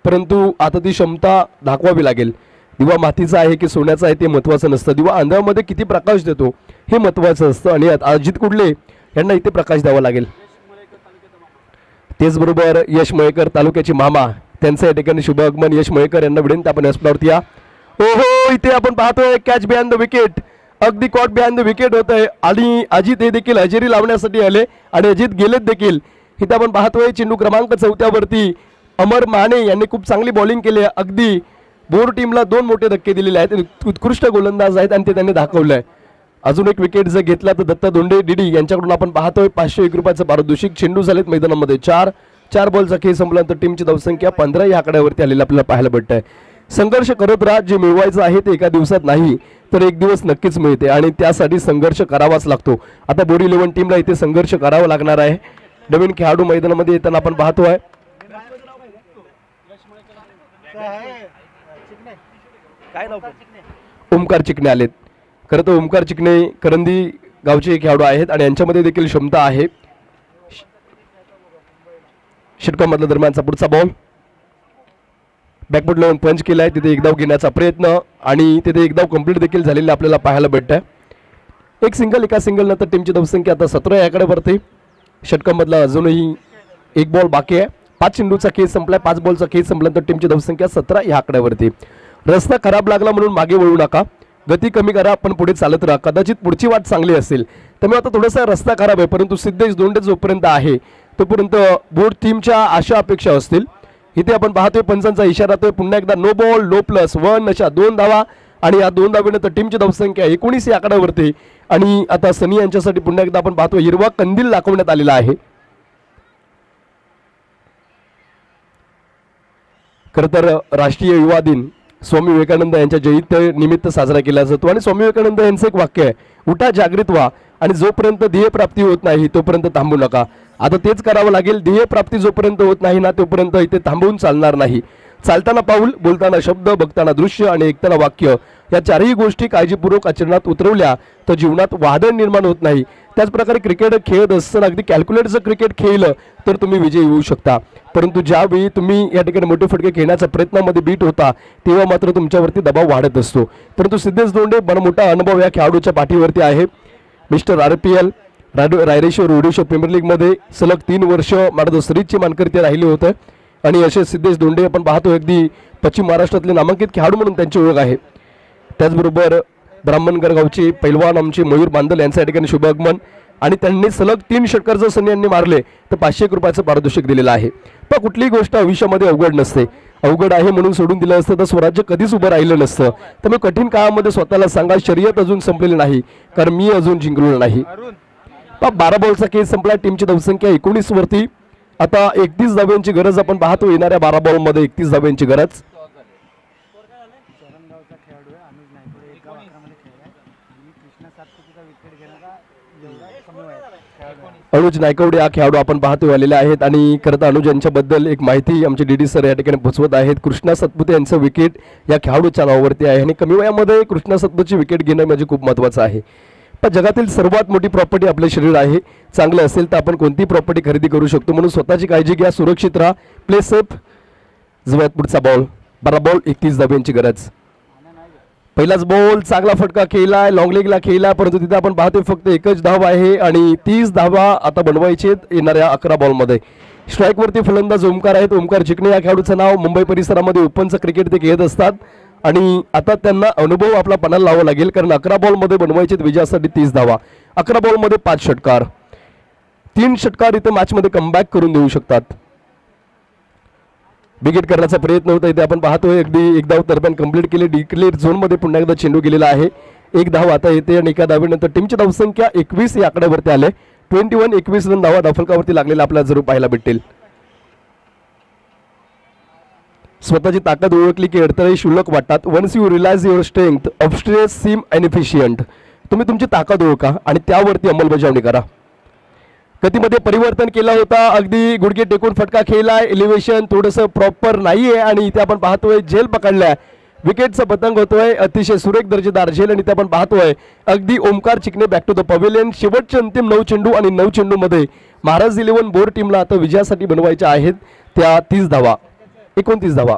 परंतु आता ती क्षमता दाखवावी लागेल. दिवा मातीचा आहे की सोन्याचा आहे ते महत्त्वाचं नसतं. दिवा अंधारामध्ये किती प्रकाश देतो हे महत्त्वाचं असतं आणि अजित कुडले यांना इथे प्रकाश द्यावा लागेल. तेचबरोबर यश मयेकर तालुक्याचे मामा त्यांचं या ठिकाणी शुभ आगमन. यश मयेकर यांना विनंती आपण यासपडावरती या. ओहो इथे आपण पाहतोय कॅच बिहाइंड द विकेट, अगदी कॉट बिहाइंड द विकेट होत आहे आणि अजित हे देखील हजेरी लावण्यासाठी आले आणि अजित गेलेत देखील. इथे आपण पाहतोय चेंडू क्रमांक 4 वरती अमर माने यांनी खूप चांगली बॉलिंग केली. अगदी बोर टीमला 2 मोठे धक्के दिलेले आहेत. उत्कृष्ट गोलंदाज आहेत आणि ते त्यांनी दाखवलंय. अजून एक विकेट जर घेतला तर दत्ता दोंडे डीडी यांच्याकडून आपण पाहतोय 501 रुपयाचं पारितोषिक. चेंडू झालेत मैदानामध्ये 4 बॉलचा खेळ संपल्यानंतर टीमची धावसंख्या 15 या आकड्यावरती आलेला आपल्याला पाहायला भेटत आहे. संघर्ष करत राहा, जे मिळवायचं आहे ते एका दिवसात नाही तर एक दिवस नक्कीच मिळते आणि त्यासाठी संघर्ष करावाच लागतो. आता बोरी 11 टीमला इथे संघर्ष करावा लागणार आहे. नवीन खेळाडू मैदानामध्ये येताना आपण पाहतोय ओमकार चिकणे आलेत. खरं तर ओमकार चिकणे करंदी गावचे खेळाडू आहेत आणि यांच्यामध्ये देखील क्षमता आहे. षटकामधल्या दरम्यानचा पुढचा बॉल बॅकफूट लावून पंच केलाय. तिथे एक धाव घेण्याचा प्रयत्न आणि तिथे एक धाव कंप्लीट देखील झालेला आपल्याला पाहायला भेटत आहे. एक सिंगल, एका सिंगल नंतर टीमची धावसंख्या आता 17 याकडे वरती. षटकामधला अजूनही एक बॉल बाकी आहे. 5 चेंडूचा खेळ संपलाय. 5 बॉलचा खेळ संपल्यानंतर टीमची धावसंख्या 17 या आकड्यावरती. रस्ता खराब लागला म्हणून मागे वळू नका, गती कमी करा पण पुढे चालत राहा. कदाचित पुढची वाट चांगली असेल त्यामुळे आता थोडासा रस्ता खराब आहे परंतु सिद्धेश दोंडे जोपर्यंत आहे तोपर्यंत बोर्ड टीमच्या आशा अपेक्षा असतील. इथे आपण पाहतोय पंचांचा इशारा येतोय पुन्हा एकदा नो बॉल नो प्लस 1 अशा 2 धावा आणि या 2 धावेनंतर टीमची धावसंख्या 19 या आकड्यावरती. आणि आता सनी यांच्यासाठी पुन्हा एकदा आपण पाहतोय हिरवा कंदील दाखवण्यात आलेला आहे. खरं तर राष्ट्रीय युवा दिन स्वामी विवेकानंद यांच्या जयंती निमित्त साजरा केला जातो आणि स्वामी विवेकानंद यांचं एक वाक्य आहे, उठा जागृत व्हा आणि जोपर्यंत ध्येय प्राप्ती होत नाही तोपर्यंत थांबू नका. आता तेच करावं लागेल. ध्येय प्राप्ती जोपर्यंत होत नाही ना तोपर्यंत इथे थांबवून चालणार नाही. चालताना पाऊल, बोलताना शब्द, बघताना दृश्य आणि ऐकताना वाक्य या 4ही गोष्टी काळजीपूर्वक आचरणात उतरवल्या तर जीवनात वादळ निर्माण होत नाही. त्याचप्रकारे क्रिकेट खेळत असताना अगदी कॅल्क्युलेटचं क्रिकेट खेळलं तर तुम्ही विजयी होऊ शकता परंतु ज्यावेळी तुम्ही या ठिकाणी मोठे फटके खेळण्याच्या प्रयत्नामध्ये बीट होता तेव्हा मात्र तुमच्यावरती दबाव वाढत असतो. परंतु सिद्धेश दोंडे मोठा अनुभव या खेळाडूच्या पाठीवरती आहे. Mister RPL Raireshwar Odisha premier लीगमध्ये सलग 3 वर्ष मार्ग सिरीजचे मानकरी राहिले होते आणि असे सिद्धेश दोंडे आपण पाहतो अगदी पश्चिम महाराष्ट्रातले नामांकित खेळाडू म्हणून त्यांची ओळख आहे. त्याचबरोबर ब्राह्मणगड गावचे पैलवान आमचे मयूर बांदल यांच्या ठिकाणी शुभ आगमन आणि त्यांनी सलग 3 षटकार जर सनी यांनी मारले तर 501 रुपयाचं पारितोषिक दिलेलं आहे. पण कुठलीही गोष्ट आयुष्यामध्ये अवघड नसते. अवघड आहे म्हणून सोडून दिलं असतं तर स्वराज्य कधीच उभं राहिलं नसतं. त्यामुळे कठीण काळामध्ये स्वतःला सांगा शर्यत अजून संपलेली नाही कारण मी अजून जिंकलो नाही. 12 बॉलचा खेळ संपला. टीमची धावसंख्या 19 वरती. आता 31 धाव्यांची गरज आपण पाहतो. येणाऱ्या 12 बॉलमध्ये 31 धाव्यांची गरज. अनुज नायकवडे हा खेळाडू आपण पाहतो आलेले आहेत आणि खरं तर अनुज यांच्याबद्दल एक माहिती आमचे DD सर या ठिकाणी पोहोचवत आहेत. कृष्णा सतपुते यांचं विकेट या खेळाडूच्या नावावरती आहे आणि कमी वयामध्ये कृष्णा सतपुतेची विकेट घेणं म्हणजे खूप महत्त्वाचं आहे. पण जगातील सर्वात मोठी प्रॉपर्टी आपले शरीर आहे. चांगलं असेल तर आपण कोणती प्रॉपर्टी खरेदी करू शकतो म्हणून स्वतःची काळजी घ्या, सुरक्षित राहा, प्ले सेफ. जवळ पुढचा बॉल 12 बॉल 31 धाब्यांची गरज. पहिलाच बॉल चांगला फटका खेळलाय, लॉंग लेगला खेळला, परंतु तिथे आपण पाहतोय फक्त एकच धाव आहे आणि 30 धावा आता बनवायचे येणाऱ्या 11 बॉलमध्ये. स्ट्राईकवरती फलंदाज ओमकार आहेत. ओमकार चिकणे या खेळाडूचं नाव. मुंबई परिसरामध्ये ओपनचं क्रिकेट ते खेळत असतात आणि आता त्यांना अनुभव आपला पणाला लावावा लागेल, कारण 11 बॉलमध्ये बनवायचे विजयासाठी 30 धावा. 11 बॉलमध्ये 5 षटकार, 3 षटकार इथे मॅचमध्ये कमबॅक करून देऊ शकतात. विकेट करण्याचा प्रयत्न होता. इथे आपण पाहतोय अगदी एक धाव दरम्यान कंप्लीट केली. डिक्लेअर झोनमध्ये पुन्हा एकदा चेंडू गेलेला आहे. एक धाव आता येते आणि एका धावेनंतर टीमची धावसंख्या 21 या आकड्यावरती आले. 21 रन धावा धावफलकावरती लागलेला आपल्याला जरूर पाहायला भेटेल. स्वतःची ताकद ओळखली की अडथळे शुल्लक वाटतात. Once you realise your strength obstacles seem inefficient. तुम्ही तुमची ताकद ओळखा आणि त्यावरती अंमलबजावणी करा. गतीमध्ये परिवर्तन केलं होता. अगदी गुडघे टेकून फटका खेळलाय. एलिव्हेशन थोडंसं प्रॉपर नाहीये आणि इथे आपण पाहतोय झेल पकडलाय. विकेटचा पतंग होतोय. अतिशय सुरेख दर्जेदार झेल आणि इथे आपण पाहतोय अगदी Omkar Chikane back to the pavilion. शेवटचे अंतिम 9 चेंडू आणि 9 चेंडूमध्ये महाराज 11 बोर टीमला आता विजयासाठी बनवायच्या आहेत त्या 30 धावा, 29 धावा.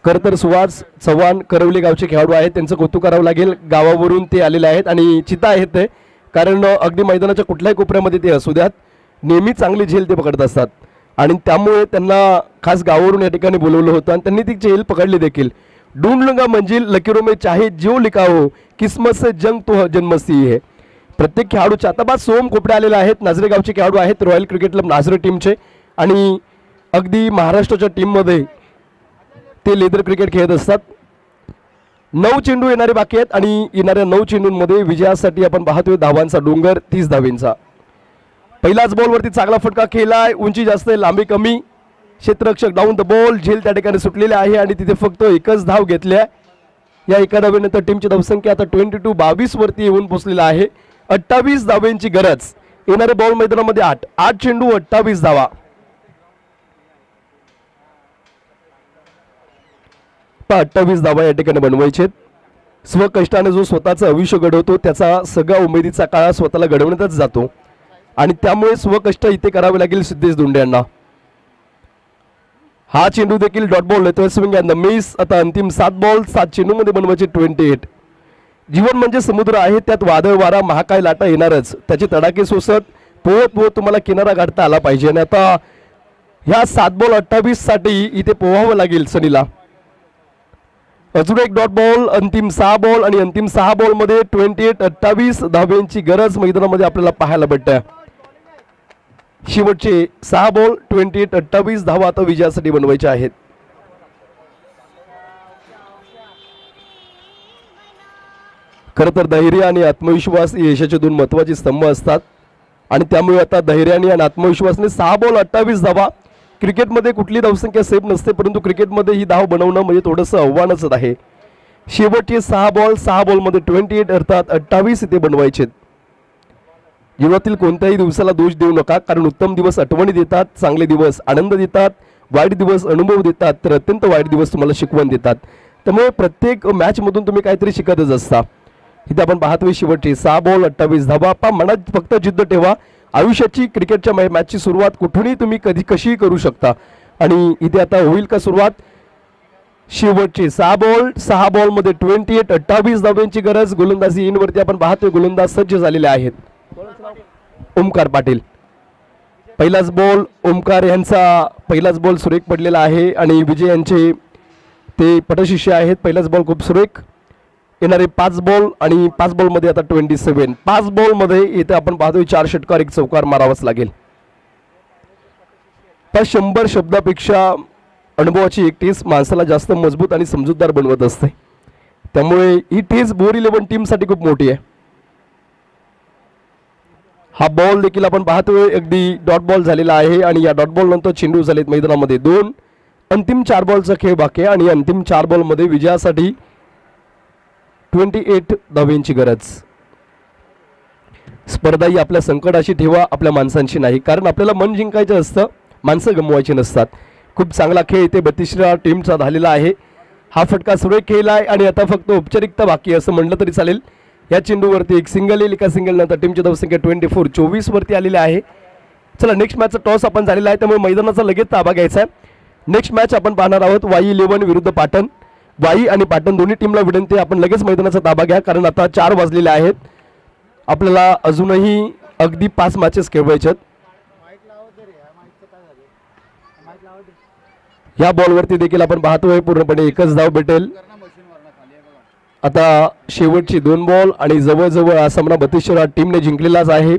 खरं तर सुहास चव्हाण करवली गावचे खेळाडू आहेत. त्यांचं कौतुक करावं लागेल. गावावरून ते आलेले आहेत आणि चिता आहेत ते, कारण अगदी मैदानाच्या कुठल्याही कोपऱ्यामध्ये ते असू द्यात नेहमी चांगली झेल ते पकडत असतात आणि त्यामुळे त्यांना खास गावावरून या ठिकाणी बोलवलं होतं आणि त्यांनी ती झेल पकडली देखील. ढूंढ लूंगा मंजिल लकीरों में चाहे जो लिखा हो किस्मत से जंग तो जन्मसी है. प्रत्येक खेळाडूच्या आता बाद सोम कोपडे आलेले आहेत. नाझरे गावचे खेळाडू आहेत रॉयल क्रिकेट क्लब नाझरे टीमचे आणि अगदी महाराष्ट्राच्या टीममध्ये ते लेदर क्रिकेट खेळत असतात. 9 चेंडू येणारे बाकी आहेत आणि येणाऱ्या 9 चेंडूंमध्ये विजयासाठी आपण पाहतोय धावांचा डोंगर 30 धावेंचा. पहिलाच बॉलवरती चांगला फटका खेळलाय. उंची जास्त आहे, लांबी कमी. क्षेत्ररक्षक डाऊन द बॉल. झेल त्या ठिकाणी सुटलेले आहे आणि तिथे फक्त एकच धाव घेतल्या. या एका धावेनंतर टीमची धावसंख्या आता 22 वरती येऊन पोहोचलेला आहे. 28 धावेंची गरज. येणारे बॉल मैदानामध्ये 8 चेंडू 28 धावा. 28 धावा या ठिकाणी बनवायचे. स्वकष्टाने जो स्वतःचं आयुष्य घडवतो त्याचा सगळा उमेदीचा काळ स्वतःला घडवण्यातच जातो आणि त्यामुळे स्वकष्ट इथे करावे लागेल सिद्धेश धोंडे यांना. हा चेंडू देखील डॉट बॉल येतोय. Swing and the miss. आता अंतिम 7 बॉल 7 चेंडूमध्ये बनवायचे 28. जीवन म्हणजे समुद्र आहे, त्यात वादळ वारा महाकाय लाटा येणारच. त्याचे तडाखे सोसत पोहत पोहत तुम्हाला किनारा गाठता आला पाहिजे आणि आता ह्या 7 बॉल 28 साठी इथे पोहावं लागेल सनीला. अजून एक डॉट बॉल. अंतिम 6 बॉल आणि अंतिम 6 बॉलमध्ये 28 धावेंची गरज मैदानामध्ये आपल्याला पाहायला भेटते. शेवटचे 6 बॉल 28 धावा आता विजयासाठी बनवायच्या आहेत. खरं तर धैर्य आणि आत्मविश्वास हे यशाचे 2 महत्त्वाचे स्तंभ असतात आणि त्यामुळे आता धैर्याने आणि आत्मविश्वासाने 6 बॉल 28 धावा. क्रिकेटमध्ये कुठली धावसंख्या सेफ नसते, परंतु क्रिकेटमध्ये ही धाव बनवणं म्हणजे थोडंसं आव्हानच आहे. शेवटचे 6 बॉलमध्ये 28 अर्थात 28 इथे बनवायचे. जीवनातील कोणत्याही दिवसाला दोष देऊ नका, कारण उत्तम दिवस आठवणी देतात, चांगले दिवस आनंद देतात, वाईट दिवस अनुभव देतात, तर अत्यंत वाईट दिवस तुम्हाला शिकवण देतात. त्यामुळे प्रत्येक मॅचमधून तुम्ही काहीतरी शिकतच असता. इथे आपण पाहतोय शेवटचे 6 बॉल 28 धावा. मनात फक्त जिद्द ठेवा. आयुष्याची क्रिकेटच्या मॅचची सुरुवात कुठूनही तुम्ही कशीही करू शकता आणि इथे आता होईल का सुरुवात. शेवटचे 6 बॉलमध्ये 28 धाव्यांची गरज. गोलंदाजी इनवरती आपण पाहतोय गोलंदाज सज्ज झालेले आहेत. ओमकार पाटील. पहिलाच बॉल ओमकार यांचा पहिलाच बॉल सुरेख पडलेला आहे आणि विजय यांचे ते पटशिष्य आहेत. पहिलाच बॉल खूप सुरेख. येणारे 5 बॉल आणि 5 बॉलमध्ये आता 27. 5 बॉलमध्ये इथे आपण पाहतोय 4 षटकार 1 चौकार मारावाच लागेल. पण 100 शब्दापेक्षा अनुभवाची एक टेस माणसाला जास्त मजबूत आणि समजूतदार बनवत असते. त्यामुळे ही टेस बोर 11 टीमसाठी खूप मोठी आहे. हा बॉल देखील आपण पाहतोय अगदी डॉट बॉल झालेला आहे आणि या डॉट बॉल नंतर चेंडू झालेत मैदानामध्ये 2. अंतिम 4 बॉलचा खेळ बाकी आहे आणि अंतिम 4 बॉलमध्ये विजयासाठी 28 धावेंची गरज. स्पर्धा ही आपल्या संकटाशी ठेवा, आपल्या माणसांशी नाही, कारण आपल्याला मन जिंकायचं असतं, माणसं गमवायची नसतात. खूप चांगला खेळ इथे 32 टीमचा झालेला आहे. हा फटका सुरेख खेळला आहे आणि आता फक्त औपचारिकता बाकी असं म्हटलं तरी चालेल. या चेंडूवरती एक सिंगल येईल. एका सिंगल नंतर टीमची धावसंख्या 24 वरती आलेली आहे. चला नेक्स्ट मॅचचा टॉस आपण झालेला आहे, त्यामुळे मैदानाचा लगेच ताबा घ्यायचा आहे. नेक्स्ट मॅच आपण पाहणार आहोत वाई 11 विरुद्ध पाटण. वाई आणि पाटण दोन्ही टीमला विनंती आहे, आपण लगेच मैदानाचा ताबा घ्या, कारण आता 4 वाजलेले आहेत. आपल्याला अजूनही अगदी 5 मॅचेस खेळवायचे आहेत. या बॉलवरती देखील आपण पाहतोय पूर्णपणे एकच धाव भेटेल. आता शेवटची 2 बॉल आणि जवळजवळ हा सामना 32 टीमने जिंकलेलाच आहे.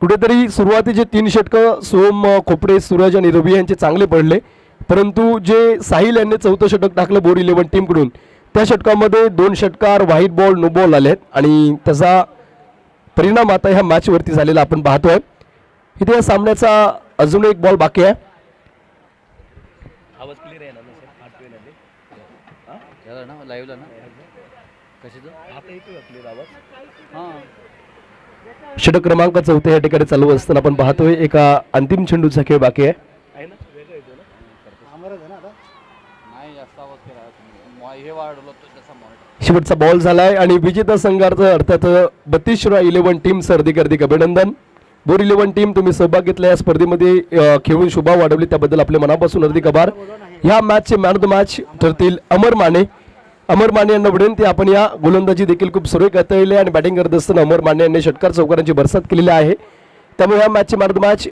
कुठेतरी सुरुवातीचे 3 षटकं सोम, खोपडे, सूरज आणि रवी यांचे चांगले पडले, परंतु जे साहिल यांनी 4थं षटक टाकलं बोर 11 टीमकडून, त्या षटकामध्ये 2 षटकार व्हाईट बॉल, नो बॉल आलेत आणि त्याचा परिणाम आता ह्या मॅचवरती झालेला आपण पाहतोय. इथे या सामन्याचा अजून एक बॉल बाकी आहे. षटक क्रमांक 4 या ठिकाणी चालू असताना आपण पाहतोय एका अंतिम चेंडूचा खेळ बाकी आहे. शेवटचा बॉल झालाय आणि विजेता संघाचं अर्थात 32 11 टीम हार्दिक हार्दिक अभिनंदन. बोर 11 टीम, तुम्ही सहभाग घेतला या स्पर्धेमध्ये, खेळून शोभा वाढवली, त्याबद्दल आपले मनापासून हार्दिक आभार. ह्या मॅचचे मॅन ऑफ द मॅच ठरतील अमर माने. अमर माने यांना विनंती, आपण या गोलंदाजी देखील खूप सुरेख हाताळली आणि बॅटिंग करत असताना अमर माने यांनी षटकार चौकारांची भरसात केलेली आहे. त्यामुळे या मॅचचे मॅन ऑफ द मॅच